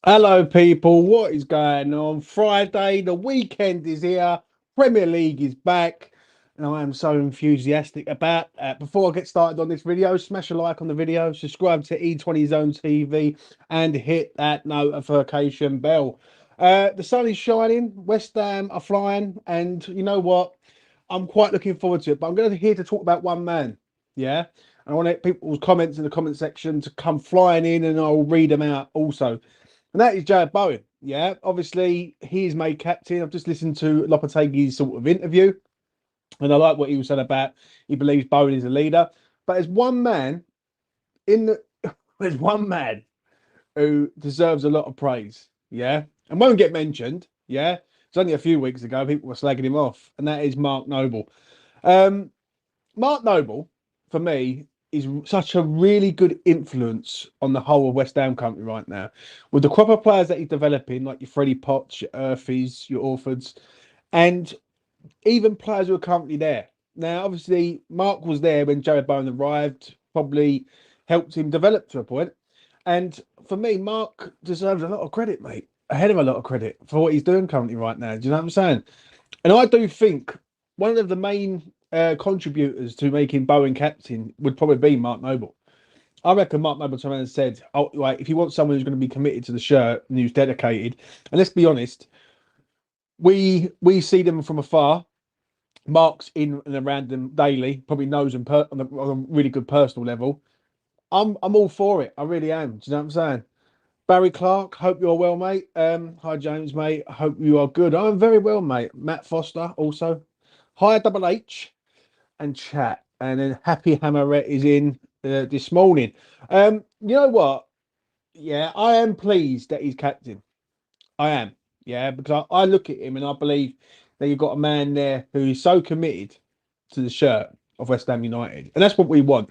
Hello, people. What is going on? Friday, the weekend is here. Premier League is back, and I am so enthusiastic about that. Before I get started on this video, smash a like on the video, subscribe to E20 Zone TV, and hit that notification bell. The sun is shining. West Ham are flying, and you know what? I'm quite looking forward to it. But I'm going to here to talk about one man. Yeah, and I want people's comments in the comment section to come flying in, and I'll read them out also. And that is Jarrod Bowen. Yeah, obviously he is made captain. I've just listened to Lopetegui's sort of interview, and I like what he was said about he believes Bowen is a leader. But there's one man in the there's one man who deserves a lot of praise. Yeah, and won't get mentioned. Yeah, it's only a few weeks ago people were slagging him off, and that is Mark Noble. Mark Noble, for me, is such a really good influence on the whole of West Ham country right now. With the crop of players that he's developing, like your Freddie Potts, your Earthies, your Orfords, and even players who are currently there. Now, obviously, Mark was there when Jarrod Bowen arrived, probably helped him develop to a point. And for me, Mark deserves a lot of credit, mate. A hell of a lot of credit for what he's doing currently right now. Do you know what I'm saying? And I do think one of the main contributors to making Bowen captain would probably be Mark Noble. I reckon Mark Noble turned around and said, "Oh, like if you want someone who's going to be committed to the shirt and who's dedicated," and let's be honest, we see them from afar. Mark's in and around them daily, probably knows them on a really good personal level. I'm all for it. I really am. Do you know what I'm saying? Barry Clark, hope you're well, mate. Hi James, mate. I hope you are good. I'm very well, mate. Matt Foster also. Hi Double H and chat. And then Happy Hammerette is in this morning. You know what? Yeah, I am pleased that he's captain. I am. Yeah, because I look at him and I believe that you've got a man there who is so committed to the shirt of West Ham United. And that's what we want.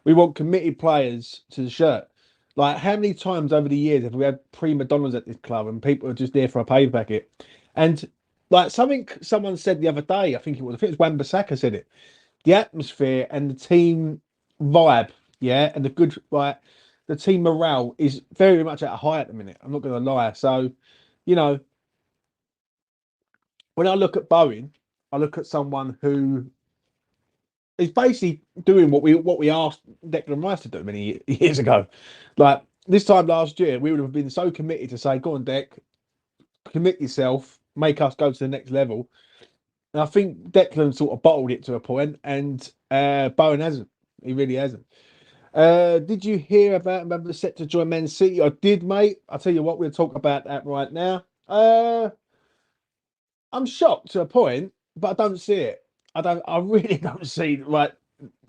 We want committed players to the shirt. Like, how many times over the years have we had prima donnas at this club and people are just there for a pay packet? And like something someone said the other day, I think it was Wan-Bissaka said it. The atmosphere and the team vibe, yeah, and the good like the team morale is very much at a high at the minute. I'm not going to lie. So, you know, when I look at Bowen, I look at someone who is basically doing what we asked Declan Rice to do many years ago. Like this time last year, we would have been so committed to say, "Go on, Deck, commit yourself, make us go to the next level." And I think Declan sort of bottled it to a point, and Bowen hasn't. He really hasn't. Did you hear about Mbemba set to join Man City? I did, mate. I'll tell you what, we'll talk about that right now. I'm shocked to a point, but I don't see it. I really don't see like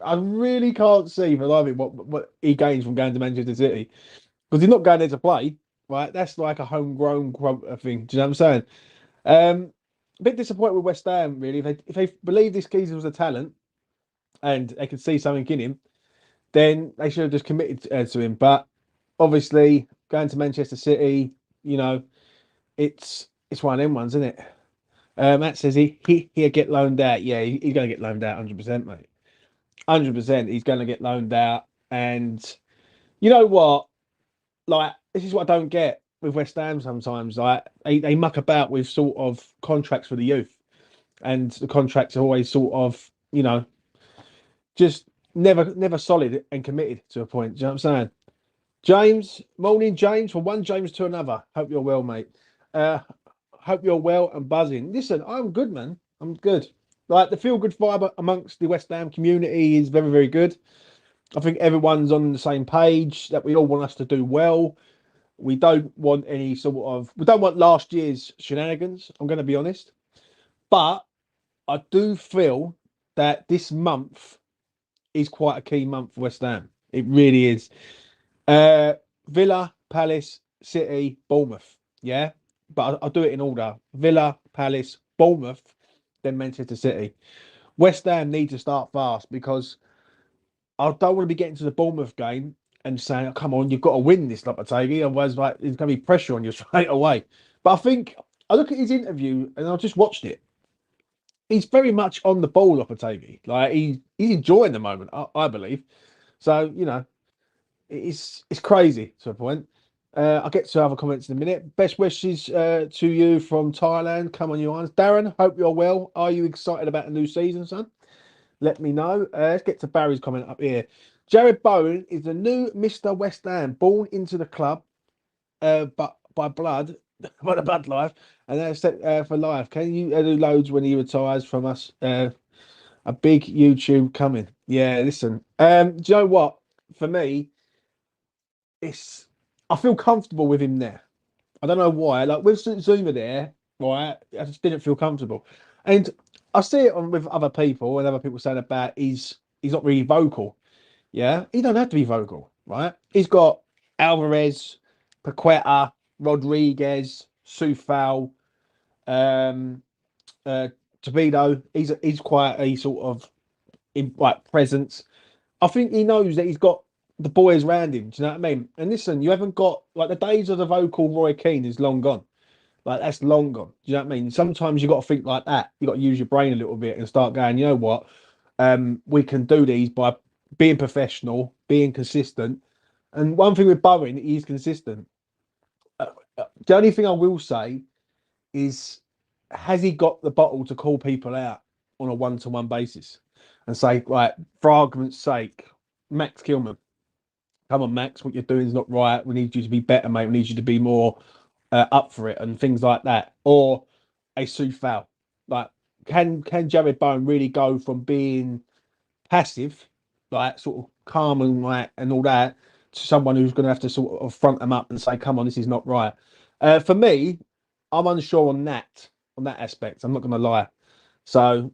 I really can't see for life what he gains from going to Manchester City. Because he's not going there to play, right? That's like a homegrown thing. Do you know what I'm saying? A bit disappointed with West Ham, really. If they believe this geezer was a talent and they could see something in him, then they should have just committed to him. But obviously, going to Manchester City, you know, it's one of them ones, isn't it? Matt says he'll get loaned out. Yeah, he's going to get loaned out 100%, mate. 100%. He's going to get loaned out. And you know what? Like, this is what I don't get with West Ham sometimes. Like, they muck about with sort of contracts for the youth. And the contracts are always sort of, you know, just never solid and committed to a point. Do you know what I'm saying? James, morning, James. From one James to another. Hope you're well, mate. Hope you're well and buzzing. Listen, I'm good, man. I'm good. Like the feel good vibe amongst the West Ham community is very, very good. I think everyone's on the same page that we all want us to do well. We don't want any we don't want last year's shenanigans. I'm going to be honest, but I do feel that this month is quite a key month for West Ham. It really is. Villa, Palace, City, Bournemouth. Yeah, but I'll do it in order: Villa, Palace, Bournemouth, then Manchester City. West Ham need to start fast because I don't want to be getting to the Bournemouth game and saying, oh, "Come on, you've got to win this, Lopetegui, otherwise, like, there's going to be pressure on you straight away." But I think I look at his interview, and I just watched it. He's very much on the ball, Lopetegui. Like he's enjoying the moment, I believe. So it's crazy to a point. I'll get to other comments in a minute. Best wishes to you from Thailand. Come on, you irons. Darren, hope you're well. Are you excited about the new season, son? Let me know. Let's get to Barry's comment up here. Jarrod Bowen is the new Mr. West Ham, born into the club, but by blood, by the blood life, and that's set for life. Can you do loads when he retires from us? A big YouTube coming. Yeah, listen. Do you know what? For me, it's I feel comfortable with him there. I don't know why. Like with Zuma there, right? I just didn't feel comfortable, and I see it on with other people and other people saying about he's not really vocal. Yeah, he don't have to be vocal, right? He's got Alvarez, Paqueta, Rodriguez, Sufal, um, uh, Torpedo. He's quite a sort of in like presence. I think he knows that he's got the boys around him. Do you know what I mean? And listen, you haven't got like the days of the vocal Roy Keane is long gone. Like that's long gone. Do you know what I mean? Sometimes you got to think like that. You got to use your brain a little bit and start going. You know what? We can do these by being professional, being consistent. And one thing with Bowen, he's consistent. The only thing I will say is, has he got the bottle to call people out on a one-to-one basis and say, right, for argument's sake, Max Kilman, come on, Max, what you're doing is not right. We need you to be better, mate. We need you to be more up for it and things like that. Or a Sue Foul. Like, can Jarrod Bowen really go from being passive, like sort of calm and like and all that, to someone who's going to have to sort of front them up and say, "Come on, this is not right." For me, I'm unsure on that aspect. I'm not going to lie. So,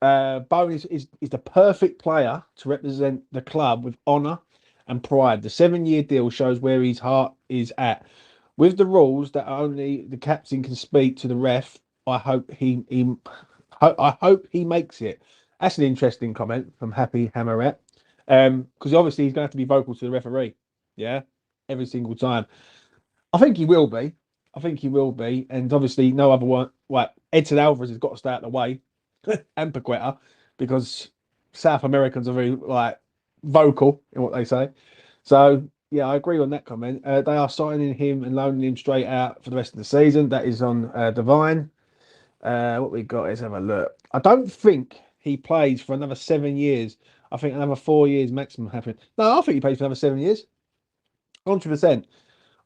Bowen is the perfect player to represent the club with honour and pride. The 7-year deal shows where his heart is at. With the rules that only the captain can speak to the ref, I hope I hope he makes it. That's an interesting comment from Happy Hammerette. Because obviously he's going to have to be vocal to the referee. Yeah, every single time. I think he will be. I think he will be. And obviously, no other one. Like Edson Alvarez has got to stay out of the way, and Paqueta, because South Americans are very like vocal in what they say. So yeah, I agree on that comment. They are signing him and loaning him straight out for the rest of the season. That is on Divine. What we got is have a look. I don't think he plays for another 7 years. I think another 4 years maximum happen. No, I think he plays for another 7 years. 100%.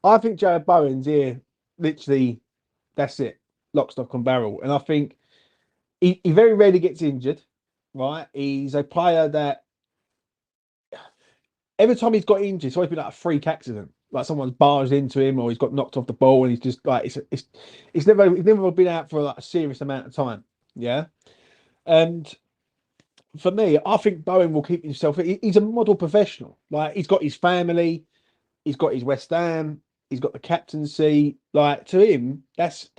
I think Jarrod Bowen's here, literally, that's it. Lock, stock, and barrel. And I think he very rarely gets injured, right? He's a player that every time he's got injured, it's always been like a freak accident. Like someone's barged into him or he's got knocked off the ball and he's just like he's never been out for like a serious amount of time. Yeah. And for me, I think Bowen will keep himself. He's a model professional. Like he's got his family, he's got his West Ham, he's got the captaincy. Like to him, that's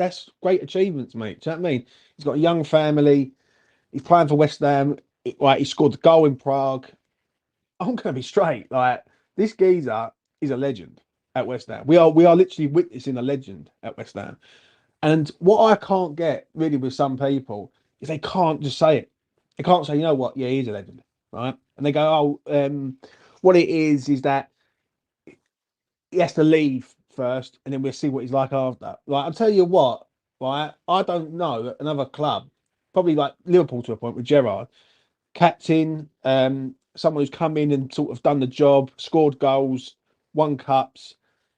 great achievements, mate. Do you know what I mean? He's got a young family. He's playing for West Ham. Like he scored the goal in Prague. I'm gonna be straight. Like this geezer is a legend at West Ham. We are literally witnessing a legend at West Ham. And what I can't get really with some people is they can't just say it. They can't say, you know what, yeah, he's a legend, right? And they go, oh, what it is that he has to leave first, and then we'll see what he's like after. Like I'll tell you what, right? I don't know another club, probably like Liverpool to a point with Jarrod, captain, someone who's come in and sort of done the job, scored goals, won cups.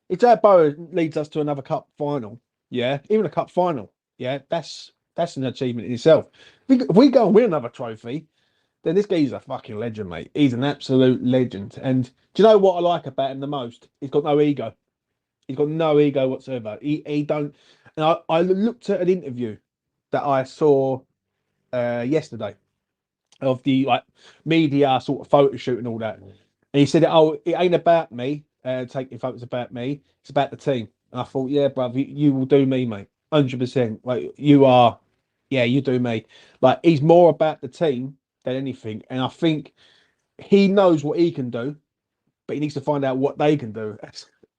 If that Bowen leads us to another cup final, yeah, even a cup final, yeah, that's an achievement in itself. If we go and win another trophy, then this guy's a fucking legend, mate. He's an absolute legend. And do you know what I like about him the most? He's got no ego. He's got no ego whatsoever. He don't. And I looked at an interview that I saw yesterday of the like media sort of photo shoot and all that. And he said, "Oh, it ain't about me taking photos about me. It's about the team." And I thought, "Yeah, brother, you will do me, mate. 100%. Like you are, yeah, you do me. Like he's more about the team than anything. And I think he knows what he can do but he needs to find out what they can do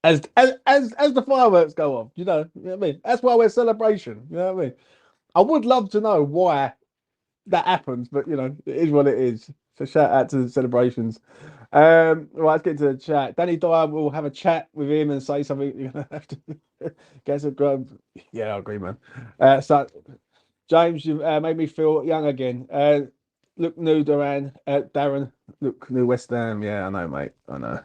as the fireworks go off. You know what I mean? That's why we're celebration. You know what I mean? I would love to know why that happens, but you know, it is what it is. So shout out to the celebrations. Right, let's get to the chat. Danny Dyer will have a chat with him and say something. You're gonna have to get some grub. Yeah, I agree, man. So James, you've made me feel young again. Look new, Darren. Look new, West Ham. Yeah, I know, mate. I know.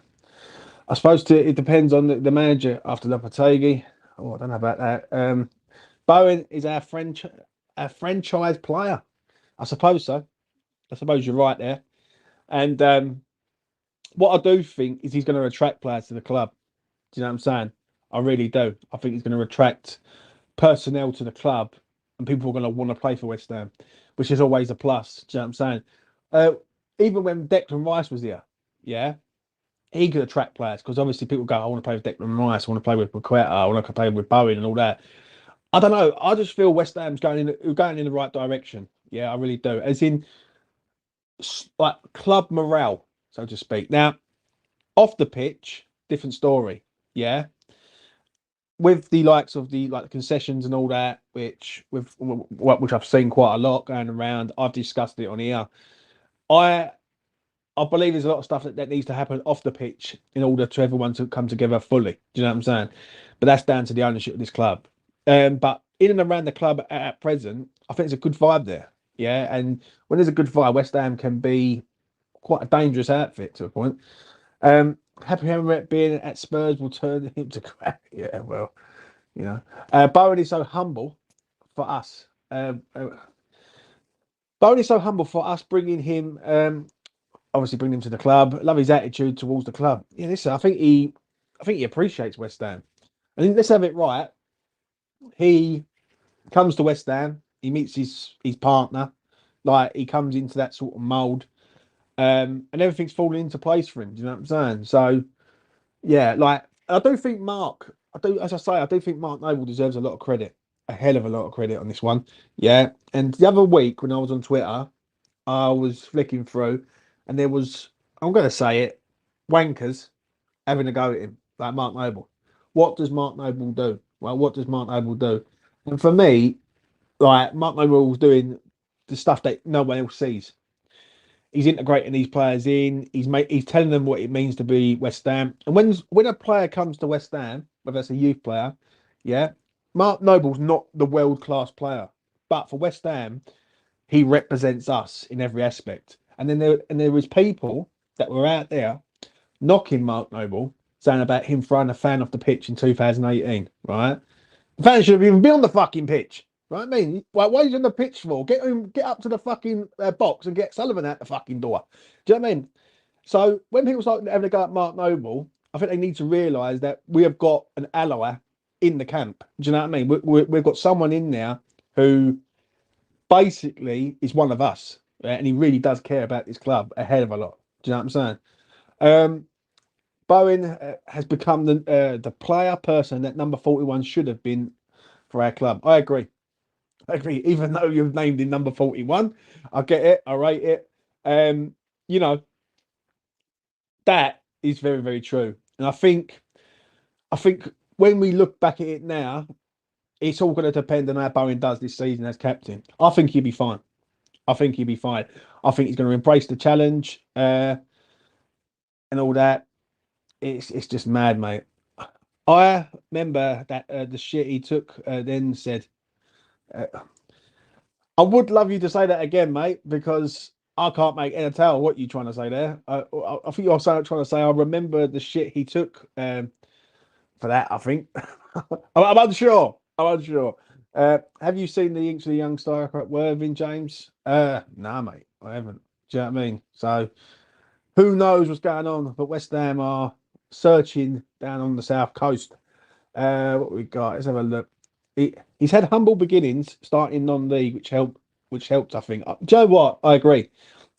I suppose it depends on the manager after Lopetegui. Oh, I don't know about that. Bowen is our franchise player. I suppose so. I suppose you're right there. And what I do think is he's going to attract players to the club. Do you know what I'm saying? I really do. I think he's going to attract personnel to the club, and people are going to want to play for West Ham, which is always a plus. Do you know what I'm saying? Even when Declan Rice was here, yeah, he could attract players because obviously people go, I want to play with Declan Rice, I want to play with Paqueta, I want to play with Bowen and all that. I don't know. I just feel West Ham's going in the right direction. Yeah, I really do. As in, like club morale, so to speak. Now, off the pitch, different story. Yeah, with the likes of the concessions and all that, which I've seen quite a lot going around. I've discussed it on here. I I believe there's a lot of stuff that needs to happen off the pitch in order to everyone to come together fully. Do you know what I'm saying? But that's down to the ownership of this club. But in and around the club at present, I think there's a good vibe there. Yeah, and when there's a good vibe, West Ham can be quite a dangerous outfit to a point. Happy Henrik being at Spurs will turn him to crap. Yeah, well, you know, Bowen is so humble for us. Bowen is so humble for us bringing him. Obviously, bringing him to the club. Love his attitude towards the club. Yeah, listen, I think he appreciates West Ham. I think let's have it right. He comes to West Ham. He meets his partner. Like he comes into that sort of mould. And everything's falling into place for him. Do you know what I'm saying? So yeah, like I do think Mark, I do as I say, I do think Mark Noble deserves a lot of credit, a hell of a lot of credit on this one. Yeah, and the other week when I was on Twitter, I was flicking through, and there was I'm gonna say it, wankers having a go at him like Mark Noble. What does Mark Noble do? Well, what does Mark Noble do? And for me, like Mark Noble's doing the stuff that no one else sees. He's integrating these players in. He's telling them what it means to be West Ham. And when a player comes to West Ham, whether it's a youth player, yeah, Mark Noble's not the world class player, but for West Ham, he represents us in every aspect. And there was people that were out there knocking Mark Noble, saying about him throwing a fan off the pitch in 2018, right? The fan should have even been on the fucking pitch. Right, I mean, why are you on the pitch for? Get him, get up to the fucking box and get Sullivan out the fucking door. Do you know what I mean? So when people start having a go at Mark Noble, I think they need to realise that we have got an ally in the camp. Do you know what I mean? We've got someone in there who basically is one of us, and he really does care about this club a hell of a lot. Do you know what I'm saying? Bowen has become the player person that number 41 should have been for our club. I agree. Even though you've named him number 41, I get it. I rate it. You know, that is very, very true. And I think when we look back at it now, it's all going to depend on how Bowen does this season as captain. I think he'll be fine. I think he'll be fine. I think he's going to embrace the challenge and all that. It's just mad, mate. I remember that the shit he took then said. I would love you to say that again, mate, because I can't make any tell what you're trying to say there. I think you're trying to say I remember the shit he took for that. I think I'm unsure. I'm unsure. Have you seen the Inks of the Young Striker at Worthing, James? Nah, mate, I haven't. Do you know what I mean? So who knows what's going on? But West Ham are searching down on the south coast. What we got? Let's have a look. He's had humble beginnings starting non-league, which helped, I think. Do you know what? I agree.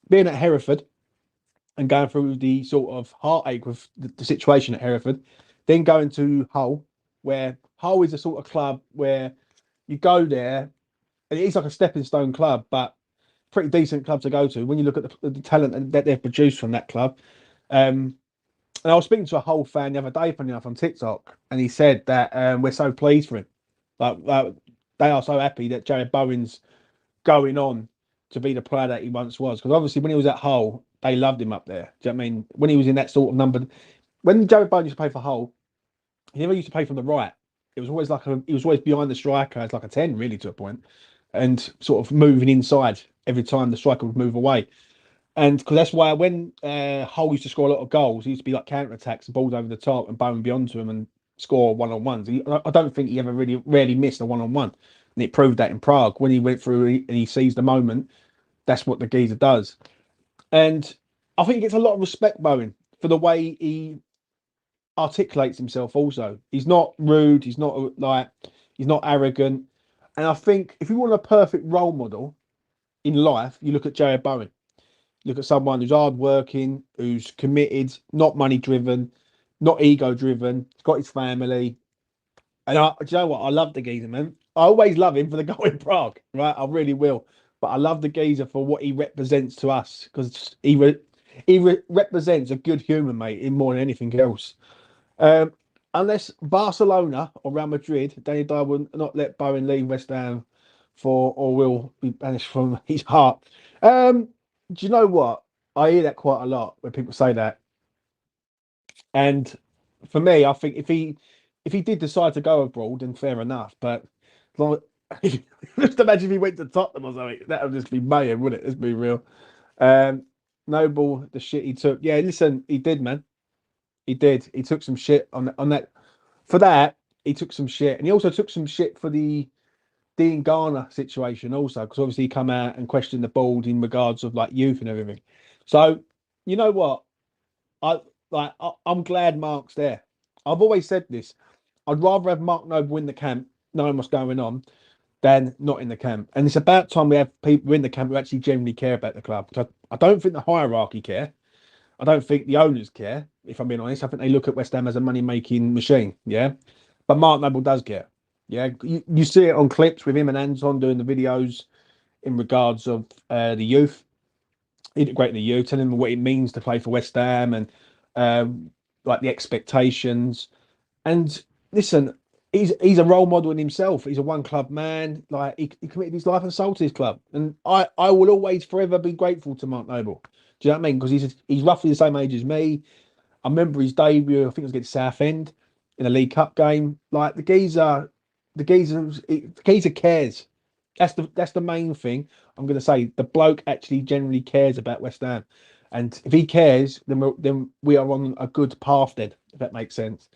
Being at Hereford and going through the sort of heartache with the situation at Hereford, then going to Hull, where Hull is a sort of club where you go there, and it's like a stepping stone club, but pretty decent club to go to when you look at the talent that they've produced from that club. And I was speaking to a whole fan the other day, funny enough, on TikTok, and he said that we're so pleased for him. Like they are so happy that Jarrod Bowen's going on to be the player that he once was. Because obviously, when he was at Hull, they loved him up there. Do you know what I mean? When he was in that sort of number, when Jarrod Bowen used to play for Hull, he never used to play from the right. It was always he was always behind the striker as like a 10, really, to a point, and sort of moving inside every time the striker would move away. And because that's why when Hull used to score a lot of goals, he used to be like counter attacks and balls over the top and Bowen beyond to him and score one on ones. I don't think he ever really rarely missed a one on one, and it proved that in Prague when he went through and he sees the moment. That's what the geezer does, and I think he gets a lot of respect, Bowen, for the way he articulates himself. Also, he's not rude. He's not he's not arrogant, and I think if you want a perfect role model in life, you look at Jarrod Bowen. Look at someone who's hardworking, who's committed, not money driven, not ego driven. He's got his family, and do you know what? I love the geezer, man. I always love him for the goal in Prague, right? I really will. But I love the geezer for what he represents to us because represents a good human, mate, in more than anything else. Um, unless Barcelona or Real Madrid, Danny Dyer will not let Bowen leave West Ham for, or will be banished from his heart. Do you know what? I hear that quite a lot when people say that, and for me, I think if he did decide to go abroad, then fair enough. But like, just imagine if he went to Tottenham or something, that would just be mayhem, wouldn't it? Let's be real. Um, Noble, the shit he took. Yeah, listen, he did, man. He did. He took some shit on that. For that, he took some shit, and he also took some shit for the Dean Garner situation also, because obviously he come out and questioned the board in regards of like youth and everything. So you know what? I I'm glad Mark's there. I've always said this. I'd rather have Mark Noble in the camp, knowing what's going on, than not in the camp. And it's about time we have people in the camp who actually genuinely care about the club. I don't think the hierarchy care. I don't think the owners care, if I'm being honest. I think they look at West Ham as a money making machine. Yeah. But Mark Noble does care. Yeah. You see it on clips with him and Anton doing the videos in regards of the youth, integrating the youth, telling them what it means to play for West Ham and like the expectations. And listen, he's a role model in himself. He's a one club man. Like he committed his life and soul to his club. And I will always forever be grateful to Mark Noble. Do you know what I mean? Because he's roughly the same age as me. I remember his debut. I think it was against Southend in a League Cup game. Like the geezer cares. That's the main thing. I'm going to say the bloke actually generally cares about West Ham, and if he cares, then we are on a good path. Then, if that makes sense.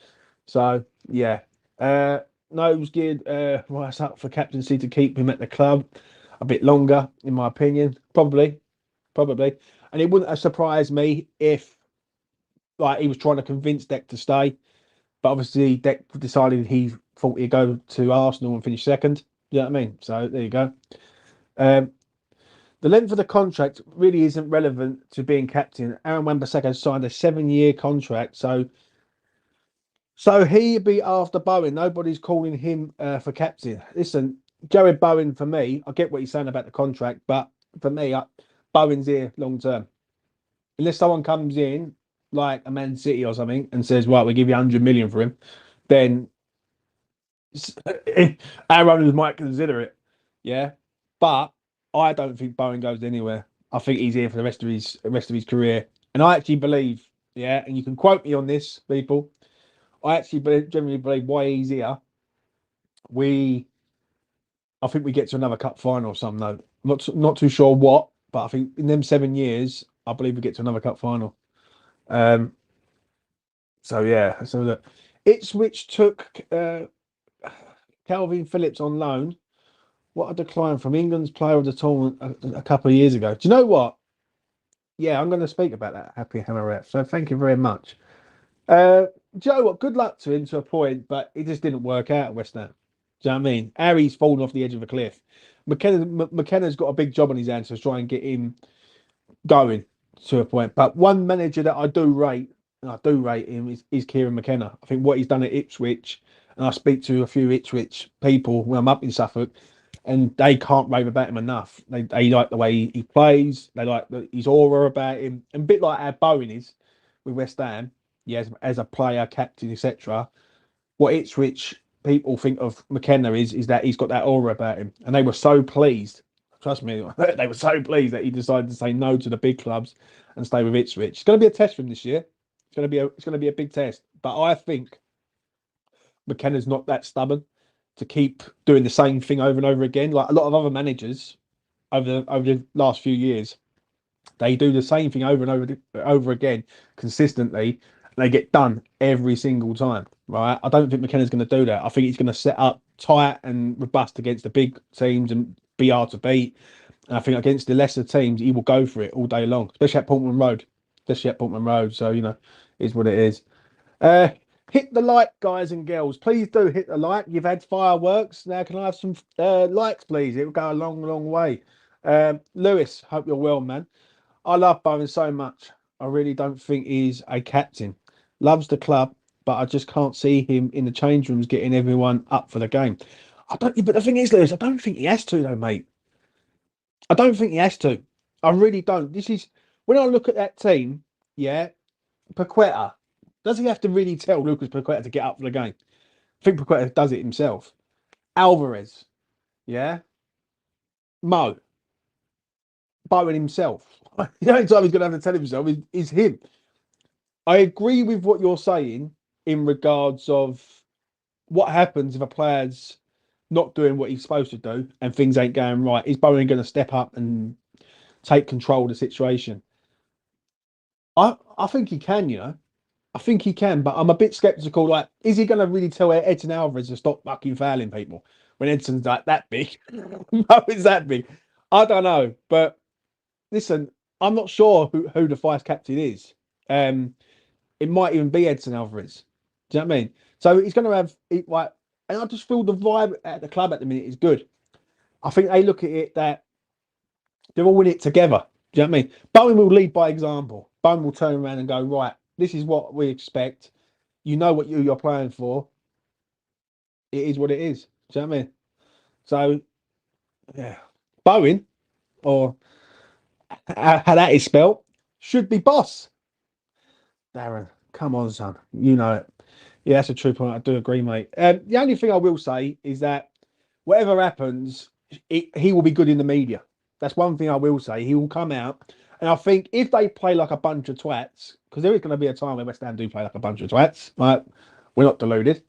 So yeah, no, it was good. Right up for captaincy to keep him at the club a bit longer, in my opinion. Probably, and it wouldn't have surprised me if like he was trying to convince Deck to stay, but obviously Deck decided he thought he'd go to Arsenal and finish second. You know what I mean? So there you go. Um, the length of the contract really isn't relevant to being captain. Aaron Wan-Bissaka signed a 7-year contract, so he'd be after Bowen. Nobody's calling him for captain. Listen, Jarrod Bowen for me, I get what he's saying about the contract, but for me, Bowen's here long term. Unless someone comes in like a Man City or something and says, "Right, we give you 100 million for him," then our owners might consider it. Yeah, but I don't think Bowen goes anywhere. I think he's here for the rest of his career, and I actually believe, yeah, and you can quote me on this, people. I actually generally believe why he's here. We, I think we get to another cup final or something. Though. Not too sure what, but I think in them 7 years, I believe we get to another cup final. Um, so yeah, so look, Ipswich took Calvin Phillips on loan. What a decline from England's player of the tournament a couple of years ago. Do you know what? Yeah, I'm going to speak about that. Happy Hammer Rep. So thank you very much. Do you know what? Good luck to him to a point, but it just didn't work out at West Ham. Do you know what I mean? Harry's fallen off the edge of a cliff. McKenna's got a big job on his hands to try and get him going to a point. But one manager that I do rate, and I do rate him, is Kieran McKenna. I think what he's done at Ipswich, and I speak to a few Ipswich people when I'm up in Suffolk, and they can't rave about him enough. They like the way he plays. They like his aura about him, and a bit like how Bowen is with West Ham. yeah, as a player, captain, etc. What Ipswich people think of McKenna is that he's got that aura about him, and they were so pleased. Trust me, they were so pleased that he decided to say no to the big clubs and stay with Ipswich. It's going to be a test for him this year. It's going to be a big test. But I think McKenna's not that stubborn to keep doing the same thing over and over again. Like a lot of other managers over the last few years, they do the same thing over and over again consistently. And they get done every single time, right? I don't think McKenna's going to do that. I think he's going to set up tight and robust against the big teams and be hard to beat. And I think against the lesser teams, he will go for it all day long, especially at Portman Road. So, is what it is. Uh, hit the like, guys and girls. Please do hit the like. You've had fireworks. Now, can I have some likes, please? It will go a long, long way. Lewis, hope you're well, man. I love Bowen so much. I really don't think he's a captain. Loves the club, but I just can't see him in the change rooms getting everyone up for the game. I don't. But the thing is, Lewis, I don't think he has to, though, mate. I don't think he has to. I really don't. This is when I look at that team. Yeah, Paqueta. Does he have to really tell Lucas Paqueta to get up for the game? I think Paqueta does it himself. Alvarez. Yeah. Mo. Bowen himself. The only time he's going to have to tell himself is him. I agree with what you're saying in regards of what happens if a player's not doing what he's supposed to do and things ain't going right. Is Bowen going to step up and take control of the situation? I think he can, I think he can, but I'm a bit skeptical. Like, is he going to really tell Edson Alvarez to stop fucking fouling people when Edson's like that big? No, it's that big. I don't know, but listen, I'm not sure who the vice captain is. It might even be Edson Alvarez. Do you know what I mean? So he's going to have like, and I just feel the vibe at the club at the minute is good. I think they look at it that they're all in it together. Do you know what I mean? Bowen will lead by example. Bowen will turn around and go, right, this is what we expect. You know what you're playing for. It is what it is. Do you know what I mean? So, yeah. Bowen, or how that is spelt, should be boss. Darren, come on, son. You know it. Yeah, that's a true point. I do agree, mate. The only thing I will say is that whatever happens, he will be good in the media. That's one thing I will say. He will come out. And I think if they play like a bunch of twats, because there is going to be a time where West Ham do play like a bunch of twats, right? We're not deluded.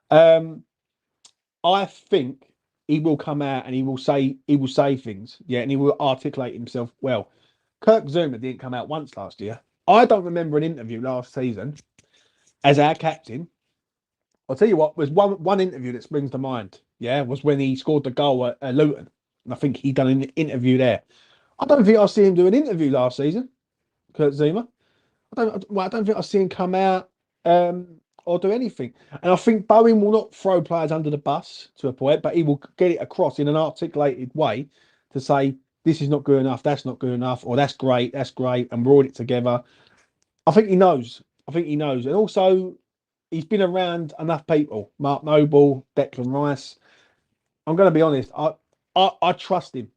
I think he will come out and he will say things, yeah, and he will articulate himself well. Kirk Zuma didn't come out once last year. I don't remember an interview last season as our captain. I'll tell you what, there's one interview that springs to mind. Yeah, was when he scored the goal at Luton, and I think he done an interview there. I don't think I see him do an interview last season, Kurt Zuma. I don't think I see him come out or do anything. And I think Bowen will not throw players under the bus to a point, but he will get it across in an articulated way to say this is not good enough, that's not good enough, or that's great, and we're all in it together. I think he knows. And also he's been around enough people. Mark Noble, Declan Rice. I'm going to be honest. I trust him.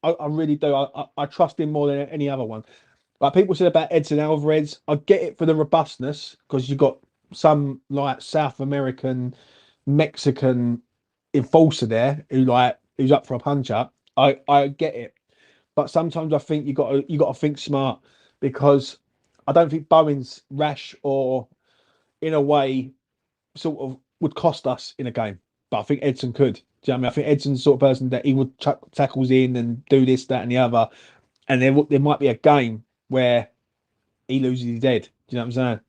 I really do. I trust him more than any other one. Like people said about Edson Alvarez, I get it for the robustness because you've got some like South American, Mexican enforcer there who's up for a punch up. I get it, but sometimes I think you got to think smart because I don't think Bowen's rash or in a way sort of would cost us in a game. But I think Edson could. Do you know what I mean? I think Edson's the sort of person that he would chuck tackles in and do this, that, and the other. And there might be a game where he loses his head. Do you know what I'm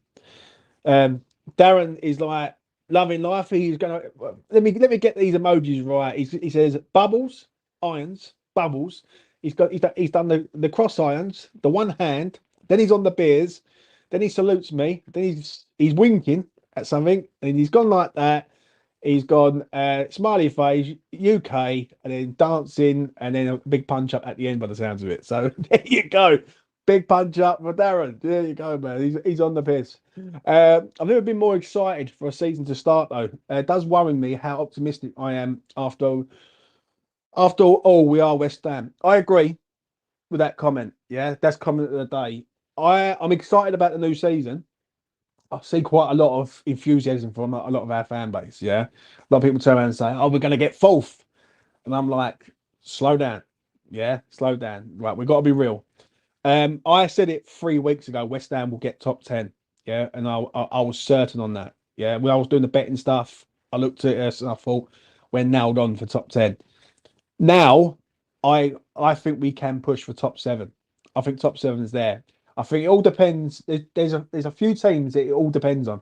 saying? Darren is like loving life. He's gonna let me get these emojis right. He says bubbles, irons, bubbles. He's done the cross irons, the one hand. Then he's on the beers. Then he salutes me. Then he's winking at something, and he's gone like that. He's gone smiley face, UK, and then dancing, and then a big punch up at the end by the sounds of it. So there you go. Big punch up for Darren. There you go, man. He's on the piss. I've never been more excited for a season to start, though. It does worry me how optimistic I am after all we are West Ham. I agree with that comment. Yeah, that's comment of the day. I'm excited about the new season. I see quite a lot of enthusiasm from a lot of our fan base. Yeah, a lot of people turn around and say, "Oh, we're going to get fourth," and I'm like, "Slow down, yeah, slow down. Right, we've got to be real." I said it 3 weeks ago. West Ham will get top 10. Yeah, and I was certain on that. Yeah, when I was doing the betting stuff, I looked at us and I thought we're nailed on for top 10. Now, I think we can push for top 7. I think top 7 is there. I think it all depends. There's a few teams that it all depends on.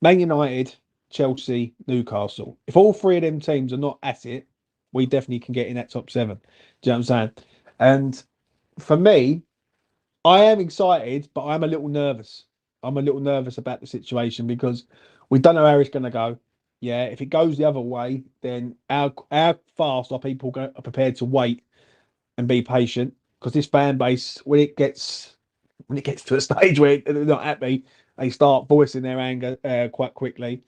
Man United, Chelsea, Newcastle. If all three of them teams are not at it, we definitely can get in that top 7. Do you know what I'm saying? And for me, I am excited, but I'm a little nervous. I'm a little nervous about the situation because we don't know how it's going to go. Yeah, if it goes the other way, then how fast are people are prepared to wait and be patient? Because this fan base, when it gets to a stage where they're not happy, they start voicing their anger quite quickly.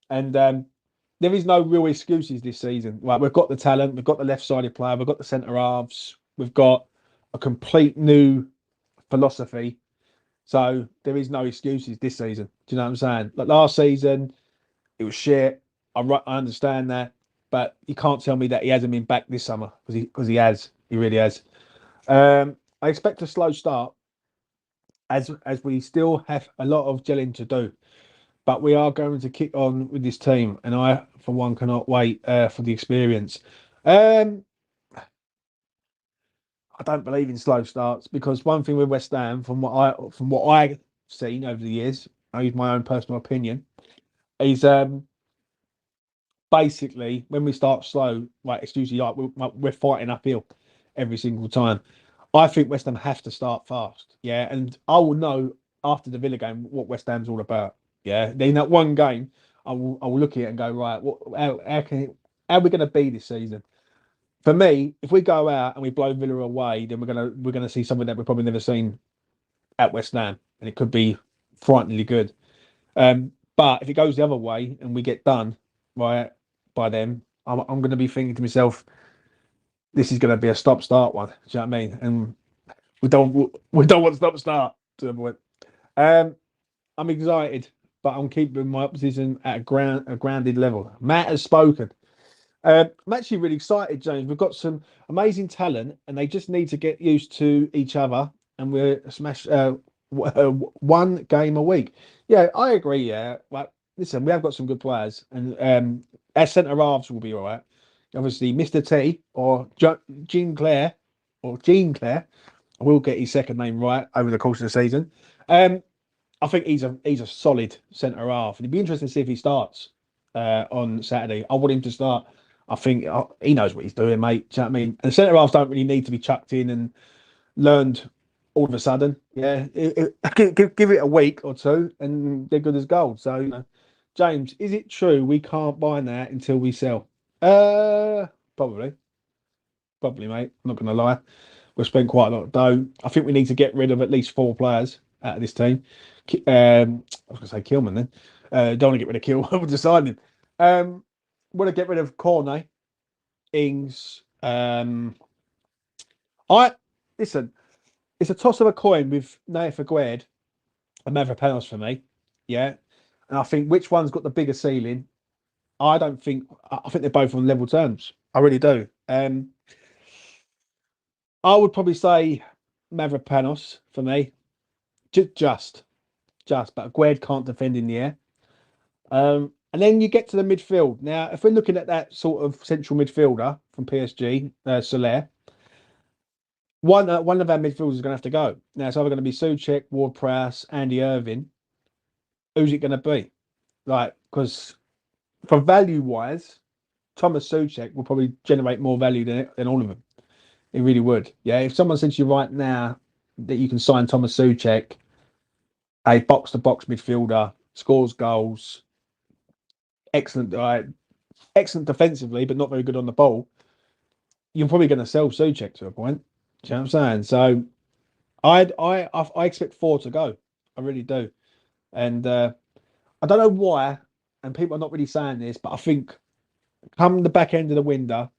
And there is no real excuses this season. Right, we've got the talent, we've got the left-sided player, we've got the centre halves, we've got a complete new philosophy. So there is no excuses this season. Do you know what I'm saying? Like last season, it was shit. I understand that, but you can't tell me that he hasn't been back this summer because he has. He really has. I expect a slow start as we still have a lot of gelling to do, but we are going to kick on with this team, and I, for one, cannot wait for the experience. Um, I don't believe in slow starts because one thing with West Ham, from what I've seen over the years, I use my own personal opinion, is basically when we start slow, like it's usually like we're fighting uphill every single time. I think West Ham have to start fast, yeah, and I will know after the Villa game what West Ham's all about. Yeah, in that one game, I will look at it and go right, how are we going to be this season? For me, if we go out and we blow Villa away, then we're gonna see something that we've probably never seen at West Ham, and it could be frighteningly good. But if it goes the other way and we get done by them, I'm going to be thinking to myself, this is going to be a stop-start one. Do you know what I mean? And we don't want stop-start to avoid. Um, I'm excited, but I'm keeping my opposition at a grounded level. Matt has spoken. I'm actually really excited, James. We've got some amazing talent, and they just need to get used to each other. And we're one game a week. Yeah, I agree. Yeah, well, listen, we have got some good players, and our centre halves will be all right. Obviously, Mr. T Jean Claire or Jean Claire will get his second name right over the course of the season. Um, I think he's a solid centre half, and it'd be interesting to see if he starts on Saturday. I want him to start. I think he knows what he's doing, mate. Do you know what I mean? And centre halves don't really need to be chucked in and learned all of a sudden. Yeah, give it a week or two, and they're good as gold. So, James, is it true we can't buy that until we sell? Uh, probably, probably, mate. I'm not going to lie. We've spent quite a lot of dough. I think we need to get rid of at least 4 players out of this team. I was going to say Kilman then. Don't want to get rid of Kill. We're deciding. Want to get rid of Cornet, Ings. I listen. It's a toss of a coin with Naya Fagued and Mavropanos for me. Yeah, and I think which one's got the bigger ceiling. I don't think. I think they're both on level terms. I really do. I would probably say Mavropanos for me. Just, but Aguerd can't defend in the air. And then you get to the midfield. Now, if we're looking at that sort of central midfielder from PSG, Soler, one of our midfielders is going to have to go. Now, it's either going to be Souček, Ward-Prowse, Andy Irving. Who's it going to be? Like, because for value wise, Thomas Souček will probably generate more value than all of them. It really would. Yeah, if someone said to you right now that you can sign Thomas Souček, a box to box midfielder, scores goals, excellent, excellent defensively, but not very good on the ball, you're probably going to sell Souček to a point. Do you know what I'm saying? So I expect 4 to go. I really do. And I don't know why, and people are not really saying this, but I think come the back end of the window,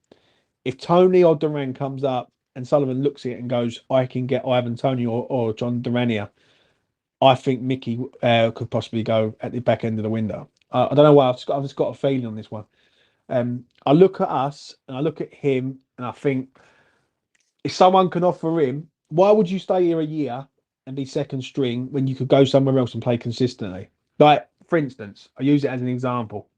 if Tony or Duran comes up and Sullivan looks at it and goes, I can get Ivan Tony or John Duran here, I think Mickey could possibly go at the back end of the window. I don't know why. I've just got a feeling on this one. I look at us and I look at him and I think if someone can offer him, why would you stay here a year and be second string when you could go somewhere else and play consistently? Like, for instance, I use it as an example.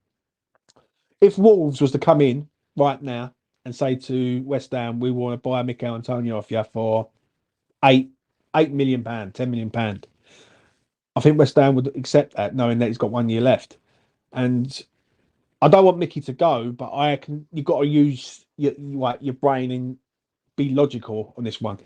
If Wolves was to come in right now and say to West Ham, we want to buy Mikel Antonio off you for eight £8 million, £10 million, I think West Ham would accept that, knowing that he's got 1 year left. And I don't want Mickey to go, but I can. You've got to use your brain and be logical on this one.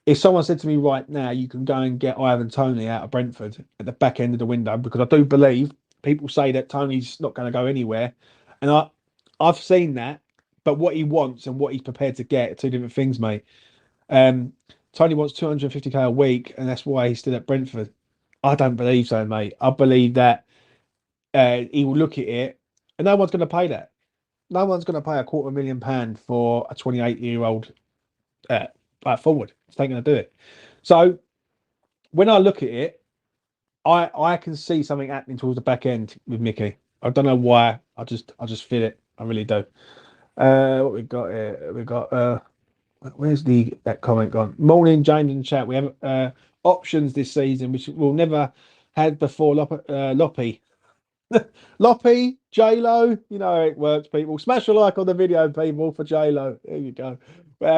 If someone said to me right now, you can go and get Ivan Toney out of Brentford at the back end of the window, because I do believe people say that Tony's not going to go anywhere, and I've seen that, but what he wants and what he's prepared to get are two different things, mate. Um, Tony wants 250k a week, and that's why he's still at Brentford. I don't believe so, mate. I believe that he will look at it, and no one's going to pay that. No one's going to pay £250,000 for a 28-year-old forward. It's not going to do it. So when I look at it, I can see something happening towards the back end with Mickey. I don't know why. I just feel it. I really do. What we got here? We got where's that comment gone? Morning, James and chat. We have options this season which we'll never had before. Loppy. Loppy, J-Lo, you know how it works, people. Smash a like on the video, people, for J-Lo. There you go.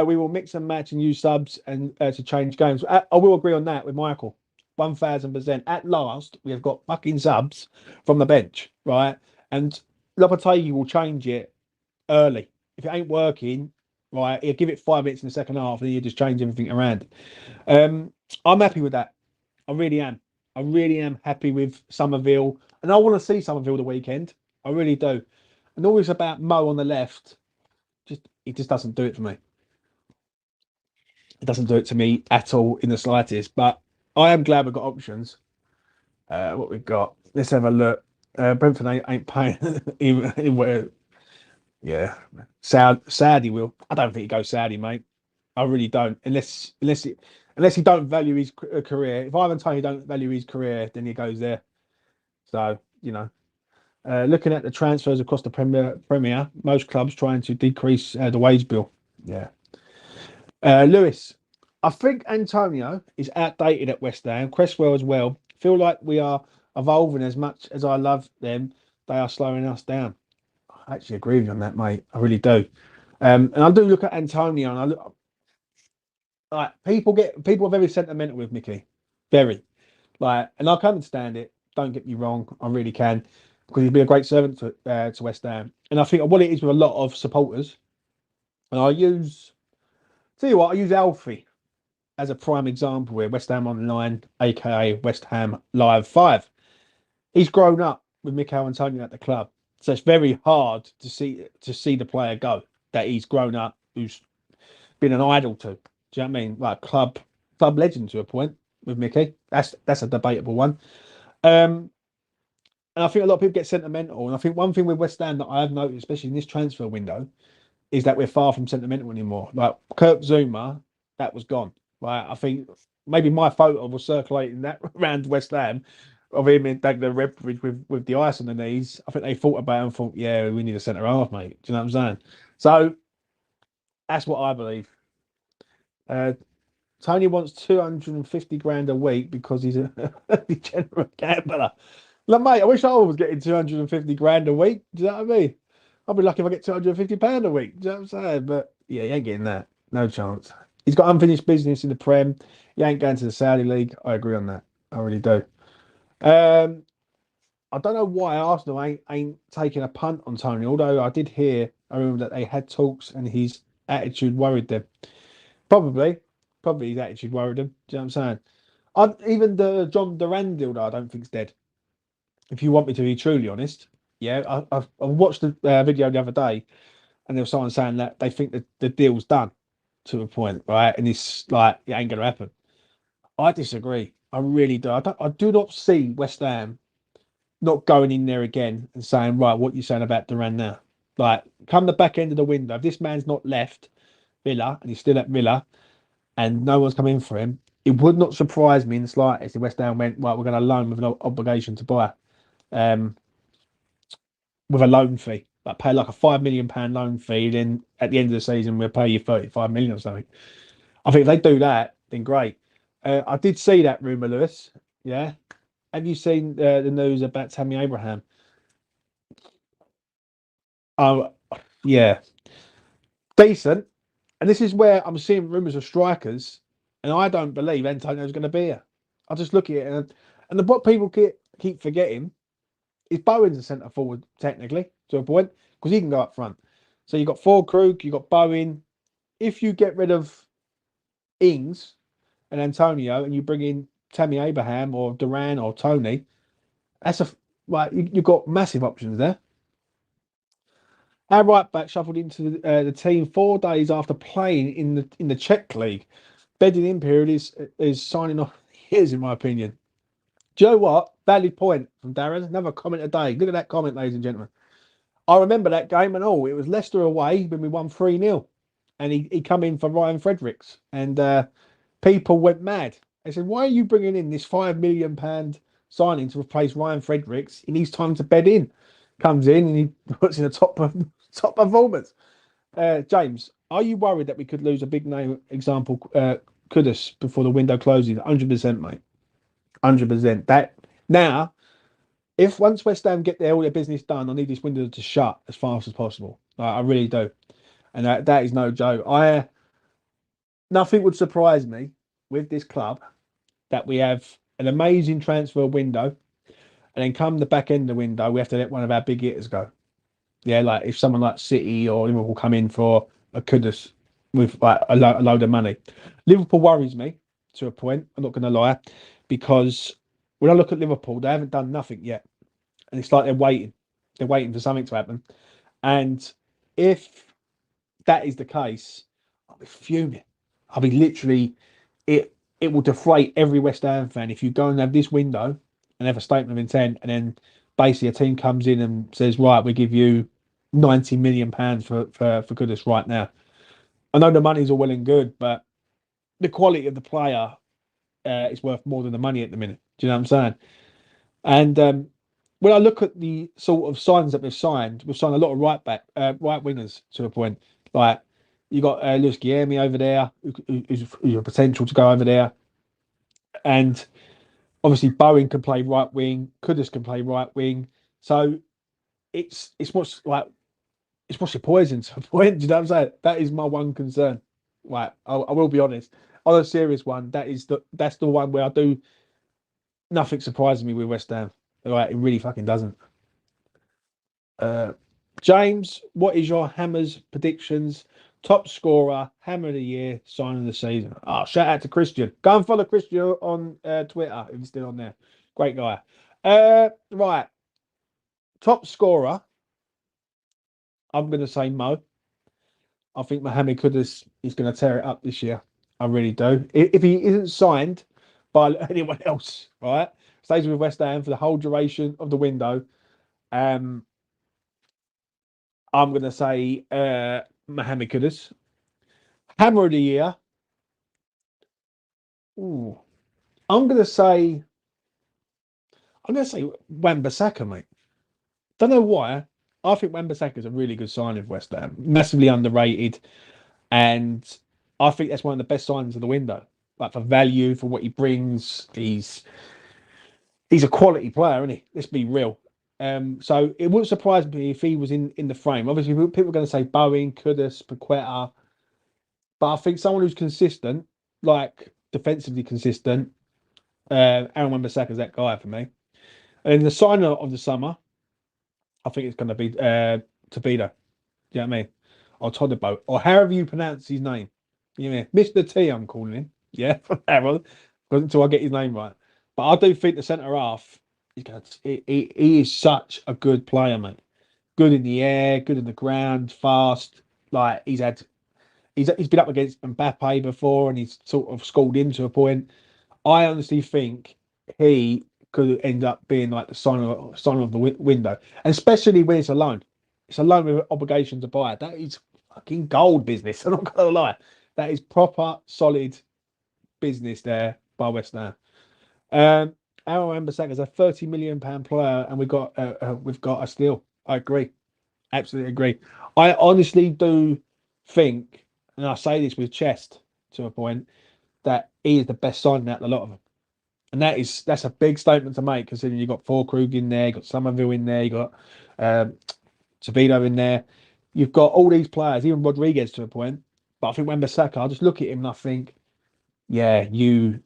We will mix and match and use subs and to change games. I will agree on that with Michael. 1000%. At last, we have got fucking subs from the bench, right? And Lopetegui will change it early. If it ain't working, right, he'll give it 5 minutes in the second half and then he'll just change everything around. I'm happy with that. I really am. I really am happy with Somerville, and I want to see Somerville the weekend. I really do. And always about Mo on the left, he just doesn't do it for me. It doesn't do it to me at all in the slightest. But I am glad we've got options. What we've got? Let's have a look. Brentford ain't paying anywhere. Yeah, Saudi will. I don't think he goes Saudi, mate. I really don't. Unless he don't value his career. If Ivan Toney don't value his career, then he goes there. So looking at the transfers across the Premier, most clubs trying to decrease the wage bill. Yeah. Lewis, I think Antonio is outdated at West Ham. Cresswell as well. Feel like we are evolving. As much as I love them, they are slowing us down. I actually agree with you on that, mate. I really do. And I do look at Antonio, and I look like people are very sentimental with Mickey, very and I can understand it. Don't get me wrong, I really can, because he'd be a great servant to West Ham. And I think what it is with a lot of supporters, and tell you what, I use Alfie as a prime example here. West Ham Online, aka West Ham Live 5. He's grown up with Mikel Antonio at the club, so it's very hard to see the player go that he's grown up, who's been an idol to. Do you know what I mean? Like club legend to a point with Mickey. That's a debatable one. And I think a lot of people get sentimental. And I think one thing with West Ham that I have noticed, especially in this transfer window, is that we're far from sentimental anymore. Like Kirk Zuma, that was gone. Right? I think maybe my photo was circulating that around West Ham of him in the red bridge with the ice on the knees. I think they thought about it and thought, yeah, we need a centre half, mate. Do you know what I'm saying? So that's what I believe. Tony wants 250 grand a week because he's a degenerate gambler. Like, mate, I wish I was getting 250 grand a week. Do you know what I mean? I'll be lucky if I get £250 a week. Do you know what I'm saying? But yeah, he ain't getting that. No chance. He's got unfinished business in the Prem. He ain't going to the Saudi League. I agree on that. I really do. I don't know why Arsenal ain't taking a punt on Tony, although I remember that they had talks and his attitude worried them. Probably his attitude worried him. Do you know what I'm saying? Even the John Duran deal, though, I don't think's dead. If you want me to be truly honest, yeah, I watched the video the other day, and there was someone saying that they think that the deal's done to a point, right? And it's like it ain't gonna happen. I disagree. I really do. I do not see West Ham not going in there again and saying, right, what you saying about Duran now? Like, come the back end of the window, if this man's not left Villa and he's still at Villa, and no one's come in for him, It would not surprise me in the slightest if West Ham went, right, we're going to loan with an obligation to buy, um, with a loan fee, like pay like a £5 million loan fee. Then at the end of the season, we'll pay you 35 million or something. I think if they do that, then great. I did see that rumor, Lewis. Yeah. Have you seen the news about Tammy Abraham? Oh, yeah, decent. And this is where I'm seeing rumours of strikers, and I don't believe Antonio's going to be here. I just look at it, and what people keep forgetting is Bowen's a centre forward technically to a point because he can go up front. So you've got Krug, you've got Bowen. If you get rid of Ings and Antonio, and you bring in Tammy Abraham or Duran or Tony, that's you've got massive options there. Our right back shuffled into the team 4 days after playing in the Czech league. Bedding in period is signing off years, in my opinion. Do you know what? Valid point from Darren. Another comment a day. Look at that comment, ladies and gentlemen. I remember that game and all. It was Leicester away when we won 3-0. And he come in for Ryan Fredericks. And people went mad. They said, why are you bringing in this £5 million signing to replace Ryan Fredericks? He needs time to bed in. Comes in and he puts in a top performance. James, are you worried that we could lose a big name example, Kudus, before the window closes? 100%, mate. 100%. That now, if once West Ham get all their business done, I need this window to shut as fast as possible. I really do, and that is no joke. Nothing would surprise me with this club that we have an amazing transfer window, and then come the back end of the window, we have to let one of our big hitters go. Yeah, like if someone like City or Liverpool come in for a Kudus with like a load of money. Liverpool worries me to a point, I'm not going to lie, because when I look at Liverpool, they haven't done nothing yet. And it's like they're waiting. They're waiting for something to happen. And if that is the case, I'll be fuming. I'll be literally, it will deflate every West Ham fan if you go and have this window and have a statement of intent, and then basically a team comes in and says, right, we give you £90 million for Goodness right now. I know the money's all well and good, but the quality of the player is worth more than the money at the minute. Do you know what I'm saying? And when I look at the sort of signs that we've signed a lot of right wingers to a point. Like you got Lewis Guilherme over there, who's a potential to go over there, and obviously Bowen can play right wing, Kudus can play right wing. So it's what's your poison to a point. Do you know what I'm saying? That is my one concern. Right, I will be honest. On a serious one, that's the one where I do nothing surprises me with West Ham. Right, it really fucking doesn't. Uh, James, what is your Hammers predictions? Top scorer, Hammer of the year, sign of the season. Oh, shout out to Christian. Go and follow Christian on Twitter if he's still on there. Great guy. Right, top scorer. I'm going to say Mo. I think Mohamed Kudus is going to tear it up this year. I really do. If he isn't signed by anyone else, right, stays with West Ham for the whole duration of the window, I'm going to say Mohamed Kudus. Hammer of the year. Ooh, I'm going to say Wan-Bissaka, mate. Don't know why. I think Wan-Bissaka is a really good sign of West Ham. Massively underrated. And I think that's one of the best signs of the window. Like for value, for what he brings, he's a quality player, isn't he? Let's be real. So it wouldn't surprise me if he was in the frame. Obviously, people are going to say Bowen, Kudus, Paqueta, but I think someone who's consistent, like defensively consistent, Aaron Wan-Bissaka is that guy for me. And the signer of the summer, I think it's going to be Tobido. Do you know what I mean? Or Todibo, or however you pronounce his name. You know, Mr. T, I'm calling him. Yeah, from Harold, until I get his name right. But I do think the centre half, he is such a good player, mate. Good in the air, good in the ground, fast. Like he's been up against Mbappe before, and he's sort of scored into a point. I honestly think he could end up being like the signer of the window, and especially when it's a loan. It's a loan with obligation to buy. That is fucking gold business. I'm not gonna lie. That is proper solid business there by West Ham. Aaron Wan-Bissaka's a £30 million player, and we've got a steal. I agree, absolutely agree. I honestly do think, and I say this with chest to a point, that he is the best signing out of a lot of them. And that's a big statement to make, considering you've got Krug in there, you've got Somerville in there, you've got Sabino in there. You've got all these players, even Rodriguez to a point. But I think Wan-Bissaka, I just look at him and I think, yeah, you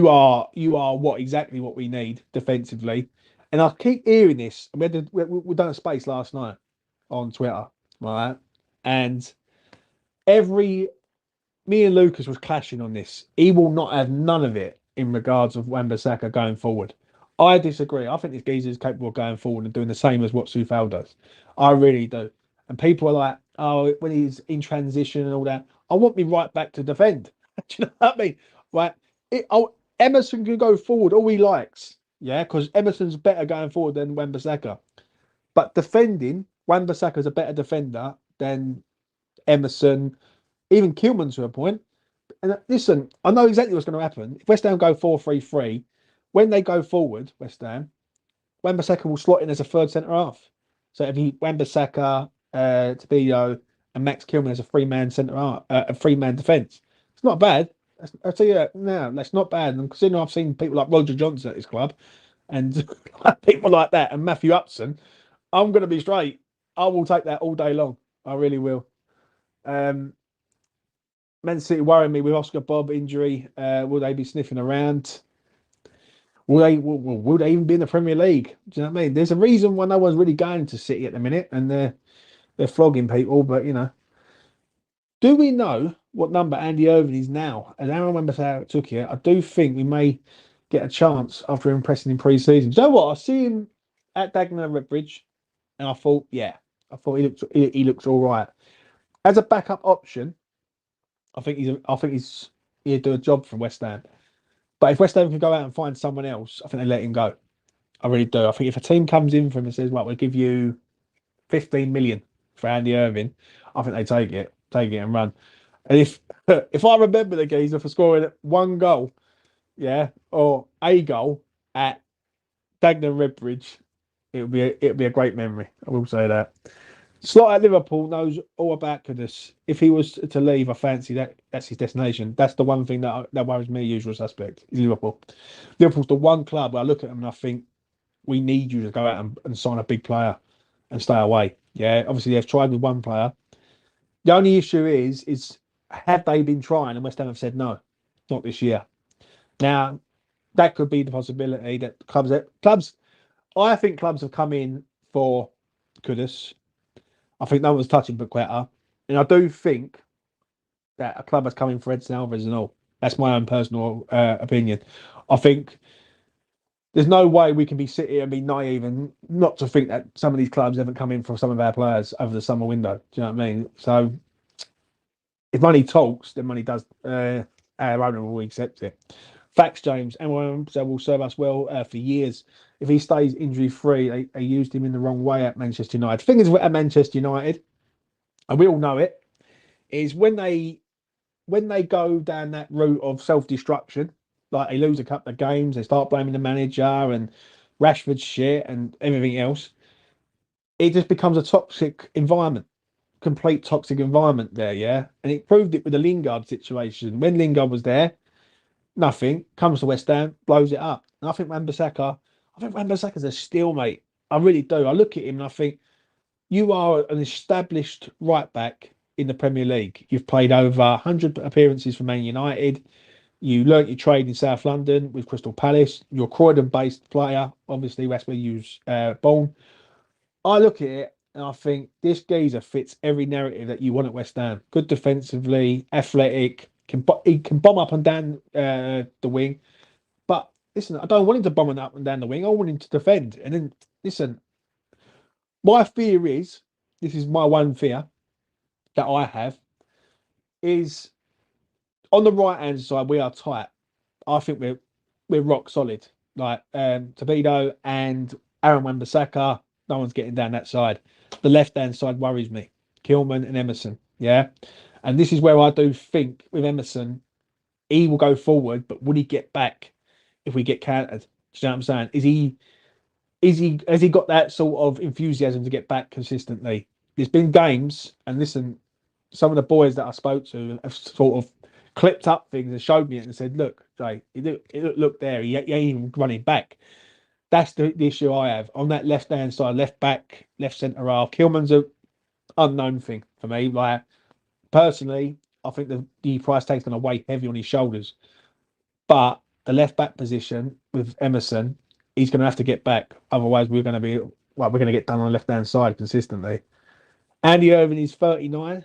are exactly what we need defensively. And I keep hearing this. We done a space last night on Twitter, right? And every me and Lucas was clashing on this. He will not have none of it in regards of Wan-Bissaka going forward. I disagree. I think this geezer is capable of going forward and doing the same as what Soufal does. I really do. And people are like, oh, when he's in transition and all that, I want me right back to defend. Do you know what I mean? Right? Emerson can go forward all he likes. Yeah, because Emerson's better going forward than Wan-Bissaka. But defending, Wan-Bissaka's a better defender than Emerson, even Kilman to a point. And listen, I know exactly what's going to happen. If West Ham go 4-3-3, when they go forward, West Ham, Wan-Bissaka will slot in as a third centre half. So if he Wan-Bissaka, Tabio, and Max Kilman as a three-man centre half, a three-man defence, it's not bad. I'll tell you that now, that's not bad. And considering I've seen people like Roger Johnson at his club and people like that, and Matthew Upson, I'm going to be straight. I will take that all day long. I really will. Man City worrying me with Oscar Bob injury. Will they be sniffing around? Will they even be in the Premier League? Do you know what I mean? There's a reason why no one's really going to City at the minute, and they're flogging people. But do we know what number Andy Irvine is now? And Aaron Wan-Bissaka took here. I do think we may get a chance after impressing in pre-season. Do you know what? I see him at Dagenham and Redbridge, and I thought he looks all right as a backup option. I think he'll do a job from West Ham. But if West Ham can go out and find someone else, I think they let him go. I really do. I think if a team comes in for him and says, "Well, we'll give you 15 million for Andy Irvine," I think they take it and run. And if I remember the geezer for scoring one goal, or a goal at Dagenham Redbridge, it'll be a great memory. I will say that. Slot at Liverpool knows all about Kudus. If he was to leave, I fancy that's his destination. That's the one thing that worries me, usual suspect, is Liverpool. Liverpool's the one club where I look at them and I think, we need you to go out and sign a big player and stay away. Yeah, obviously they've tried with one player. The only issue is have they been trying and West Ham have said no, not this year. Now, that could be the possibility that I think clubs have come in for Kudus. I think no one's touching Paqueta. And I do think that a club has come in for Edson Alvarez and all. That's my own personal opinion. I think there's no way we can be sitting here and be naive and not to think that some of these clubs haven't come in for some of our players over the summer window. Do you know what I mean? So if money talks, then money does. Our owner will accept it. Facts, James. Anyone will serve us well for years. If he stays injury-free, they used him in the wrong way at Manchester United. The thing is, at Manchester United, and we all know it, is when they go down that route of self-destruction, like they lose a couple of games, they start blaming the manager and Rashford's shit and everything else, it just becomes a toxic environment. Complete toxic environment there, yeah? And it proved it with the Lingard situation. When Lingard was there, nothing, comes to West Ham, blows it up. And I think Wan-Bissaka's a steal, mate. I really do. I look at him and I think, you are an established right back in the Premier League. You've played over 100 appearances for Man United. You learnt your trade in South London with Crystal Palace. You're a Croydon-based player. Obviously, that's where you was born. I look at it and I think this geezer fits every narrative that you want at West Ham. Good defensively, athletic, he can bomb up and down the wing. But listen, I don't want him to bomb up and down the wing. I want him to defend. And then, listen, my fear is, this is my one fear that I have, is on the right-hand side, we are tight. I think we're rock solid. Like Tabito and Aaron Wan-Bissaka, no one's getting down that side. The left-hand side worries me. Kilman and Emerson, yeah? And this is where I do think with Emerson, he will go forward, but would he get back if we get countered? Do you know what I'm saying? Has he got that sort of enthusiasm to get back consistently? There's been games, and listen, some of the boys that I spoke to have sort of clipped up things and showed me it and said, "Look, Jay, look there. He ain't even running back." That's the issue I have on that left hand side, left back, left centre half. Kilman's a unknown thing for me. Like personally, I think the price tag's going to weigh heavy on his shoulders. But the left back position with Emerson, he's going to have to get back. Otherwise, we're going to get done on the left hand side consistently. Andy Irving is 39.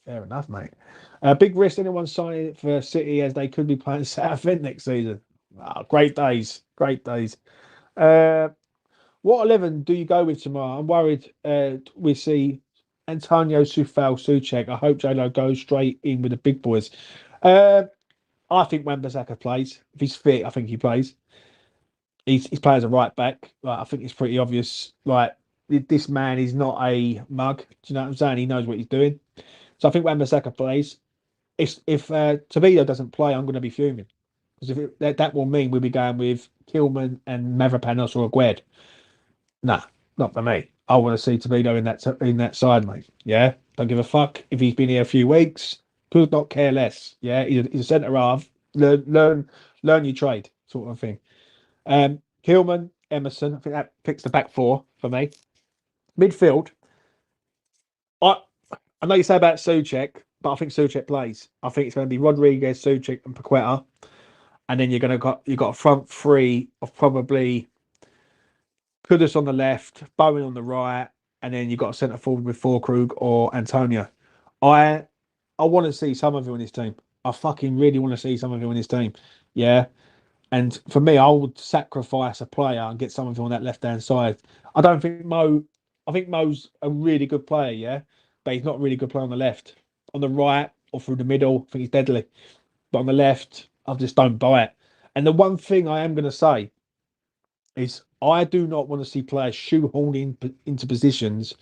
Fair enough, mate. Big risk anyone signing for City as they could be playing Southend next season. Oh, great days. Great days. Uh, what 11 do you go with tomorrow? I'm worried we see Antonio Sufal Suchek. I hope JLo goes straight in with the big boys. Uh, I think Wan-Bissaka plays. If he's fit, I think he plays. He's playing as a right back. Like, I think it's pretty obvious. Like this man is not a mug. Do you know what I'm saying? He knows what he's doing. So I think Wan-Bissaka plays. If Tobido doesn't play, I'm going to be fuming because that will mean we'll be going with Kilman and Mavropanos or Aguerd. Nah, not for me. I want to see Tobido in that side, mate. Yeah, don't give a fuck if he's been here a few weeks. Could not care less. Yeah, he's a centre half. Learn your trade, sort of thing. Kilman, Emerson. I think that picks the back four for me. Midfield. I I know you say about Souček, but I think Souček plays. I think it's going to be Rodriguez, Souček, and Paqueta, and then you got a front three of probably Kudus on the left, Bowen on the right, and then you got a centre forward with Forkrug or Antonio. I I want to see some of you in this team. I fucking really want to see some of you in this team. Yeah. And for me, I would sacrifice a player and get some of you on that left hand side. I don't think Mo. I think Mo's a really good player, yeah, but he's not a really good player on the left. On the right or through the middle, I think he's deadly. But on the left, I just don't buy it. And the one thing I am going to say is I do not want to see players shoehorned into positions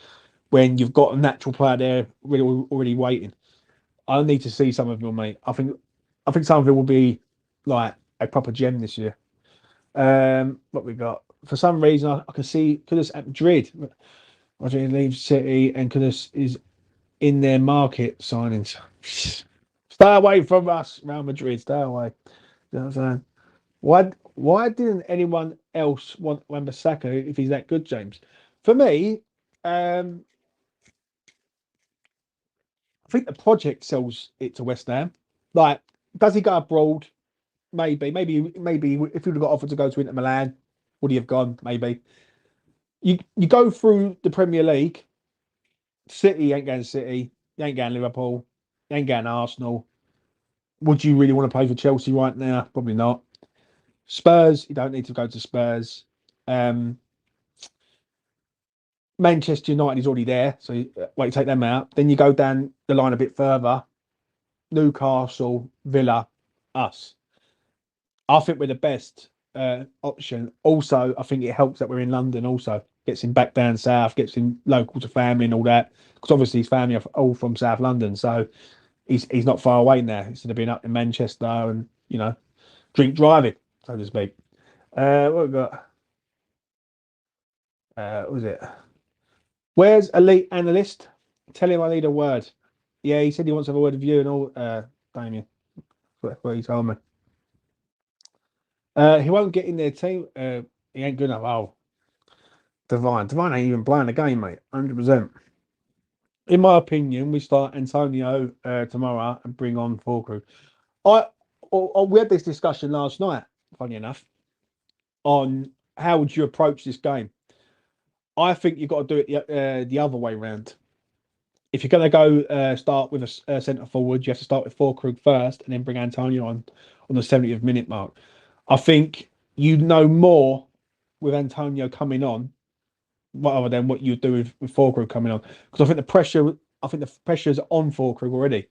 when you've got a natural player there already waiting. I need to see some of them, mate. I think some of it will be like a proper gem this year. What we got? For some reason, I can see Kudus at Madrid. Roger leaves City, and Kudus is in their market signings. Stay away from us, Real Madrid. Stay away. You know what I'm saying? Why didn't anyone else want Wan-Bissaka if he's that good, James? For me, I think the project sells it to West Ham. Like, does he go abroad? Maybe if you'd have got offered to go to Inter Milan, would he have gone? Maybe. You go through the Premier League. City ain't going City. You ain't going Liverpool. You ain't going Arsenal. Would you really want to play for Chelsea right now? Probably not. Spurs, you don't need to go to Spurs. Um, Manchester United is already there, so you take them out. Then you go down the line a bit further. Newcastle, Villa, us. I think we're the best option. Also, I think it helps that we're in London. Also, gets him back down south, gets him local to family and all that. Because obviously his family are all from South London, so he's not far away now. Instead of being up in Manchester and drink driving, so to speak. What we got? What was it? Where's elite analyst? Tell him I need a word. Yeah, he said he wants to have a word with you and all. Damien, that's what he told me. He won't get in their team. He ain't good enough. Oh, Divine ain't even playing the game, mate. 100%. In my opinion, we start Antonio tomorrow and bring on Forkrug. We had this discussion last night, funny enough, on how would you approach this game. I think you've got to do it the other way round. If you're going to go start with a centre forward, you have to start with Forkrug first and then bring Antonio on the 70th minute mark. I think you know more with Antonio coming on rather than what you do with Forkrug coming on. Because I think the pressure's on Forkrug already. Do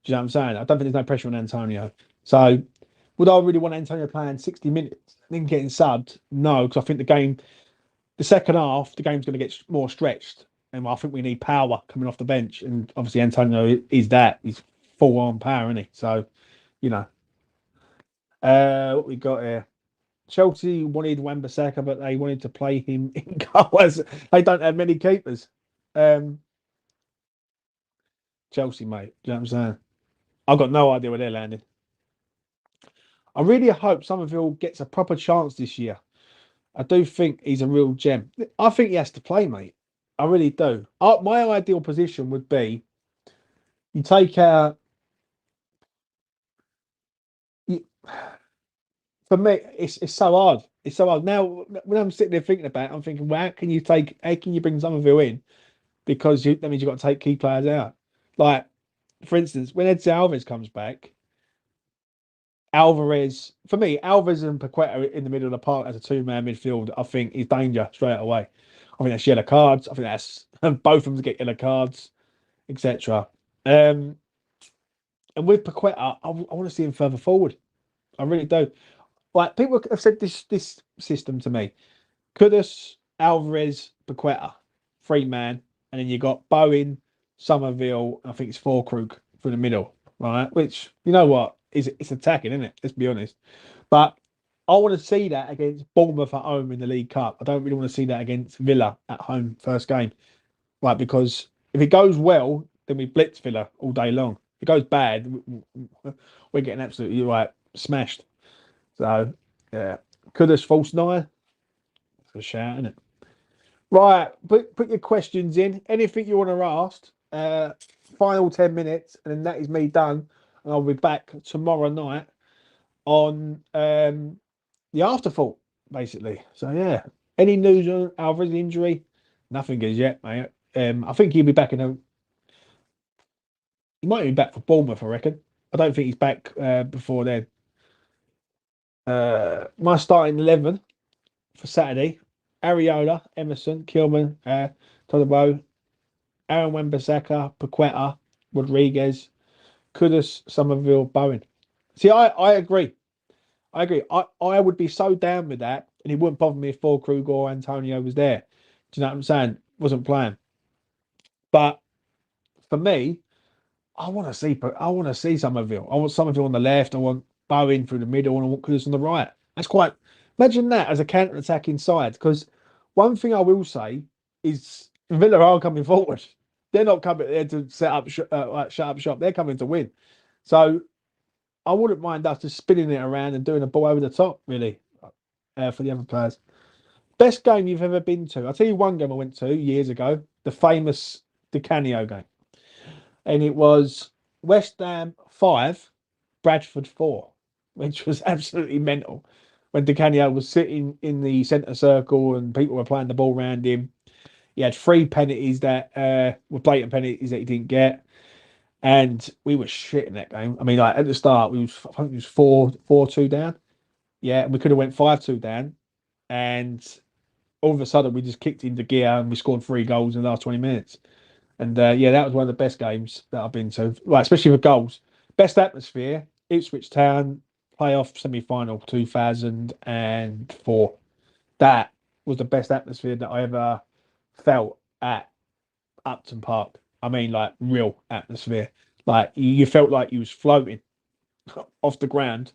you know what I'm saying? I don't think there's no pressure on Antonio. So would I really want Antonio playing 60 minutes and then getting subbed? No, because I think the second half, the game's going to get more stretched. And I think we need power coming off the bench. And obviously Antonio is that. He's full on power, isn't he? So, you know. What we got here? Chelsea wanted Wan-Bissaka, but they wanted to play him in goal as they don't have many keepers. Um, Chelsea, mate. Do you know what I'm saying? I've got no idea where they're landing. I really hope Somerville gets a proper chance this year. I do think he's a real gem. I think he has to play, mate. I really do. My ideal position would be you take out. You, for me, it's so hard. It's so hard. Now, when I'm sitting there thinking about it, I'm thinking, well, how can you bring Somerville in? Because that means you've got to take key players out. Like, for instance, when Ed Alvarez comes back, Alvarez, for me, Alvarez and Paqueta in the middle of the park as a two-man midfield, I think is danger straight away. I think that's yellow cards. I think that's both of them to get yellow cards, etc. And with Paqueta, I want to see him further forward. I really do. Like people have said this system to me. Kudus, Alvarez, Paqueta, three man, and then you got Bowen, Somerville, I think it's Fourcrook through the middle, right? Which you know what is it's attacking, isn't it? Let's be honest. But I want to see that against Bournemouth at home in the League Cup. I don't really want to see that against Villa at home first game, right? Because if it goes well, then we blitz Villa all day long. If it goes bad, we're getting absolutely like smashed. So yeah, Kudus false nine. That's a shout, isn't it? Right, put your questions in. Anything you want to ask. Final 10 minutes, and then that is me done. And I'll be back tomorrow night on the afterthought, basically. So yeah. Any news on Alvarez's injury? Nothing as yet, mate. I think he'll be back in a. He might be back for Bournemouth, I reckon. I don't think he's back before then. My starting 11 for Saturday: Ariola, Emerson, Kilman, Todibo, Aaron Wan-Bissaka, Paqueta, Rodriguez, Kudus, Somerville, Bowen. See, I agree. I agree. I would be so down with that, and it wouldn't bother me if Krug or Antonio was there. Do you know what I'm saying? Wasn't playing. But for me, I want to see Somerville. I want Somerville on the left. I want Bowen through the middle, and I want Kudus on the right. That's quite. Imagine that as a counter-attacking side. Because one thing I will say is Villa are coming forward. They're not coming there to set up, shut up shop. They're coming to win. So I wouldn't mind us just spinning it around and doing a ball over the top, really, for the other players. Best game you've ever been to? I'll tell you one game I went to years ago, the famous Di Canio game. And it was West Ham 5, Bradford 4, which was absolutely mental. When Di Canio was sitting in the centre circle and people were playing the ball around him, he had three penalties that were blatant penalties that he didn't get. And we were shit in that game. I mean, like at the start, I think it was 4-2 down. Yeah, and we could have went 5-2 down. And all of a sudden, we just kicked into gear and we scored 3 goals in the last 20 minutes. And yeah, that was one of the best games that I've been to, like, especially for goals. Best atmosphere, Ipswich Town playoff semi final 2004. That was the best atmosphere that I ever felt at Upton Park. I mean, like real atmosphere. Like you felt like you was floating off the ground,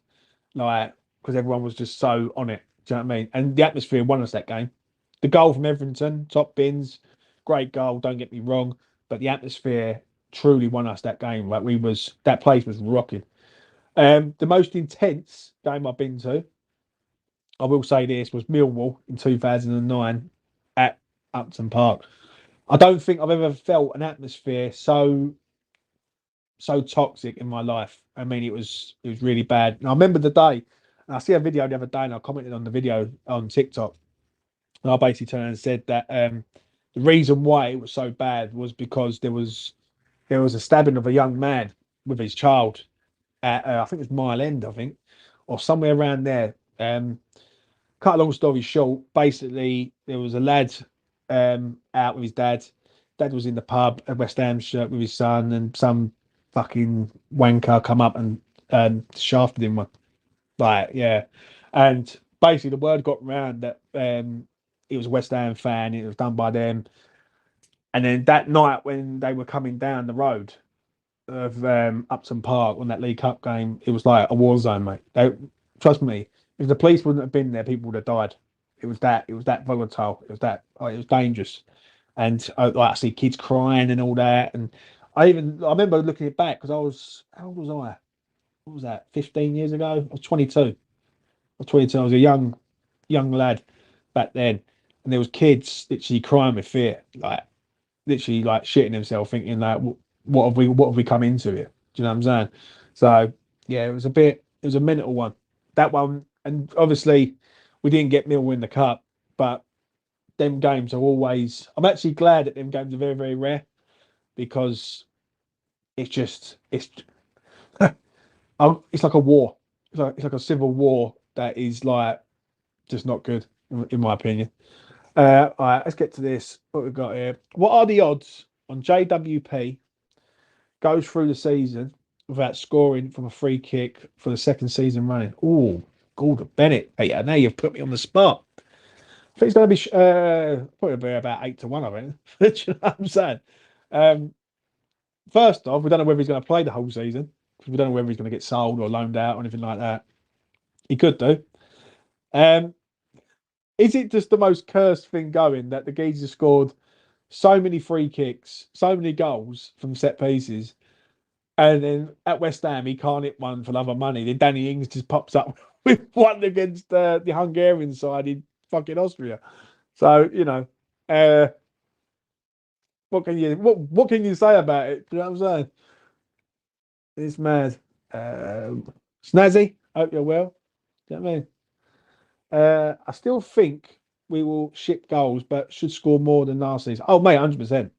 like because everyone was just so on it. Do you know what I mean? And the atmosphere won us that game. The goal from Everton, top bins, great goal. Don't get me wrong, but the atmosphere truly won us that game. Like that place was rocking. The most intense game I've been to, I will say this, was Millwall in 2009 at Upton Park. I don't think I've ever felt an atmosphere so toxic in my life. I mean, it was really bad. And I remember the day, and I see a video the other day, and I commented on the video on TikTok, and I basically turned and said that the reason why it was so bad was because there was a stabbing of a young man with his child at I think it was Mile End, I think, or somewhere around there. Cut a long story short, basically there was a lad out with his dad. Dad was in the pub at West Ham shirt with his son, and some fucking wanker come up and shafted him one. Like, yeah. And basically the word got round that he was a West Ham fan, it was done by them. And then that night when they were coming down the road of Upton Park on that League Cup game, it was like a war zone, mate. Trust me, if the police wouldn't have been there, people would have died. It was that volatile. It was dangerous. And like, I see kids crying and all that. And I remember looking it back because how old was I? What was that? 15 years ago? I was 22. I was 22. I was a young lad back then, and there was kids literally crying with fear, like literally like shitting themselves, thinking like, what have we come into here? Do you know what I'm saying? So yeah, it was a mental one. That one, and obviously we didn't get Millwall in the cup, but them games are always. I'm actually glad that them games are very very rare because it's it's like a war. It's like a civil war that is like just not good in my opinion. All right, let's get to this. What we've got here. What are the odds on JWP goes through the season without scoring from a free kick for the second season running? Oh, Gordon Bennett. Hey, now you've put me on the spot. I think it's going to be probably about 8-1. I think. Do you know what I'm saying? Um, First off, we don't know whether he's going to play the whole season because we don't know whether he's going to get sold or loaned out or anything like that. He could do. Um, is it just the most cursed thing going that the geezer scored so many free kicks, so many goals from set pieces, and then at West Ham he can't hit one for love of money? Then Danny Ings just pops up with one against the Hungarian side in fucking Austria. So uh, what can you say about it? Do you know what I'm saying? It's mad. Snazzy, hope you're well. Do you know what I mean? I still think we will ship goals, but should score more than last season. Oh, mate, 100%.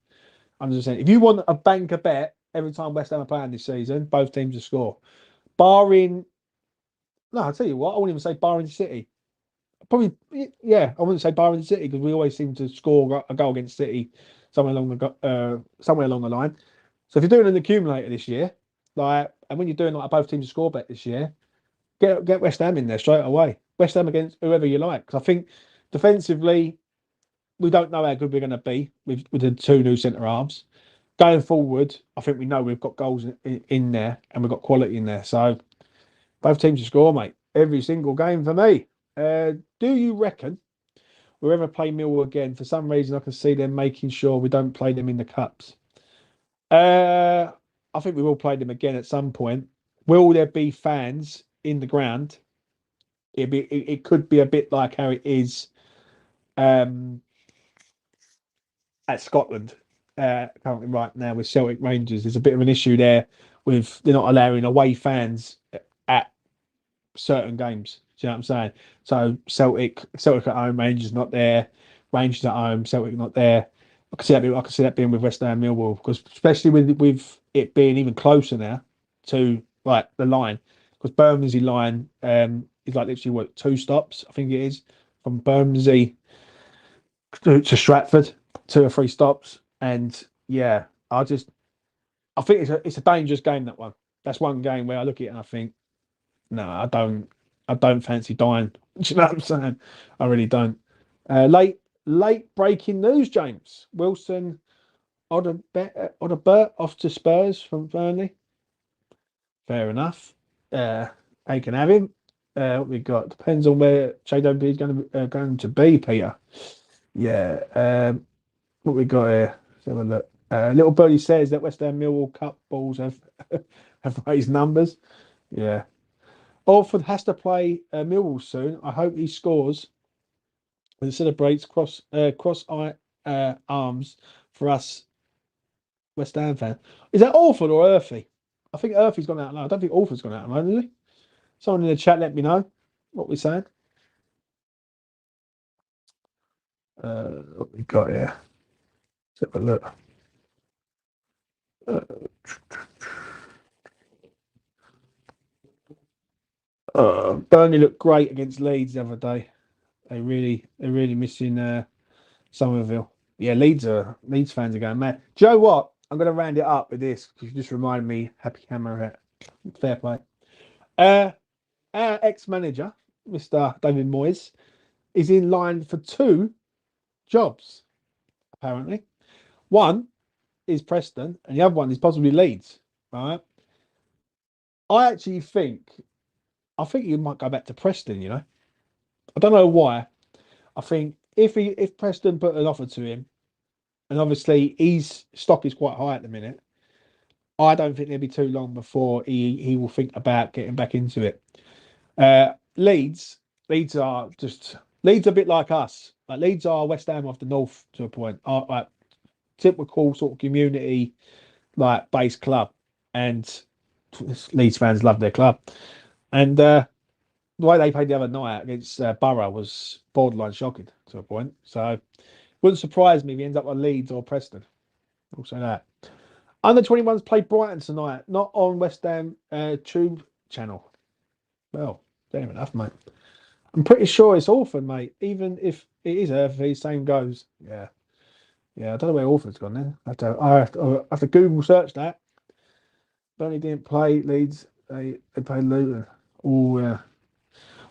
100%. If you want a banker bet every time West Ham are playing this season, both teams will score. Barring, no, I'll tell you what, I wouldn't even say barring City. Probably, yeah, I wouldn't say barring City because we always seem to score a goal against City somewhere along the line. So if you're doing an accumulator this year, like, and when you're doing like a both teams to score bet this year, get West Ham in there straight away. West Ham against whoever you like. Because I think defensively, we don't know how good we're going to be with the two new centre halves. Going forward, I think we know we've got goals in there and we've got quality in there. So both teams to score, mate. Every single game for me. Do you reckon we'll ever play Millwall again? For some reason, I can see them making sure we don't play them in the cups. Uh, I think we will play them again at some point. Will there be fans in the ground? It could be a bit like how it is um, at Scotland currently right now with Celtic Rangers. There's a bit of an issue there with they're not allowing away fans at certain games. Do you know what I'm saying? So Celtic at home, Rangers not there. Rangers at home, Celtic not there. I can see that being with West Ham Millwall because especially with it being even closer now to like the line because Bermondsey line is like literally what 2 stops I think it is from Bermondsey to Stratford, 2 or 3 stops, and yeah, I think it's a dangerous game that one. That's one game where I look at it and I think no, I don't fancy dying. Do you know what I'm saying? I really don't. Late breaking news, James Wilson Odobert off to Spurs from Burnley. Fair enough. They can have him. What we got depends on where JWP is going to be, Peter. Yeah. What we got here? Let's have a look. Little Birdie says that West Ham Millwall Cup balls have raised numbers. Yeah. Orford has to play Millwall soon. I hope he scores and celebrates arms for us West Ham fan. Is that Orford or Earthy? I think Earthy's gone out. No, I don't think Orford's gone out. Has he? Someone in the chat, let me know what we're saying. What we got here? Let's have a look. Burnley looked great against Leeds the other day. They're really missing Somerville. Yeah, Leeds fans are going mad. Do you know what? I'm going to round it up with this because you just reminded me. Happy Hammerhead. Fair play. Our ex-manager, Mr. David Moyes, is in line for 2 jobs, apparently. One is Preston, and the other one is possibly Leeds. Right? I actually think I think he might go back to Preston. You know, I don't know why. I think if Preston put an offer to him, and obviously his stock is quite high at the minute, I don't think it'll be too long before he will think about getting back into it. Leeds, Leeds are a bit like us. Like Leeds are West Ham of the North to a point. Are like typical sort of community like based club, and Leeds fans love their club. And the way they played the other night against Borough was borderline shocking to a point. So wouldn't surprise me if he ends up on Leeds or Preston. Also that. Under 21s played Brighton tonight, not on West Ham Tube channel. Well, fair enough, mate. I'm pretty sure it's Orphan, mate. Even if it is Earthy, same goes. Yeah. Yeah, I don't know where Orphan's gone then. I have to Google search that. Burnley didn't play Leeds. They played Luton. Oh, yeah.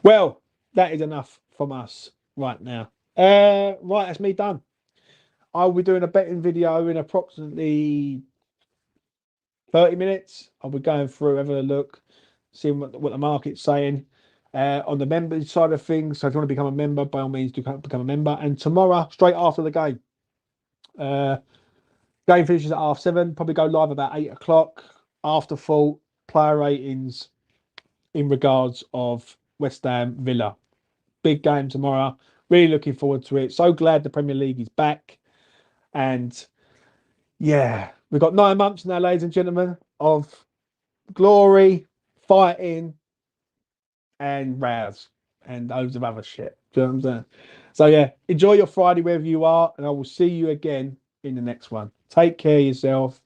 Well, that is enough from us right now. Right, that's me done. I'll be doing a betting video in approximately 30 minutes. I'll be going through, having a look, seeing what the market's saying. On the members side of things, so if you want to become a member, by all means, do become a member. And tomorrow, straight after the game, game finishes at 7:30. Probably go live about 8 o'clock. After full player ratings in regards of West Ham Villa. Big game tomorrow. Really looking forward to it. So glad the Premier League is back. And yeah, we've got 9 months now, ladies and gentlemen, of glory, fighting, and rows, and loads of other shit. Do you know what I'm saying? So yeah, enjoy your Friday wherever you are, and I will see you again in the next one. Take care of yourself.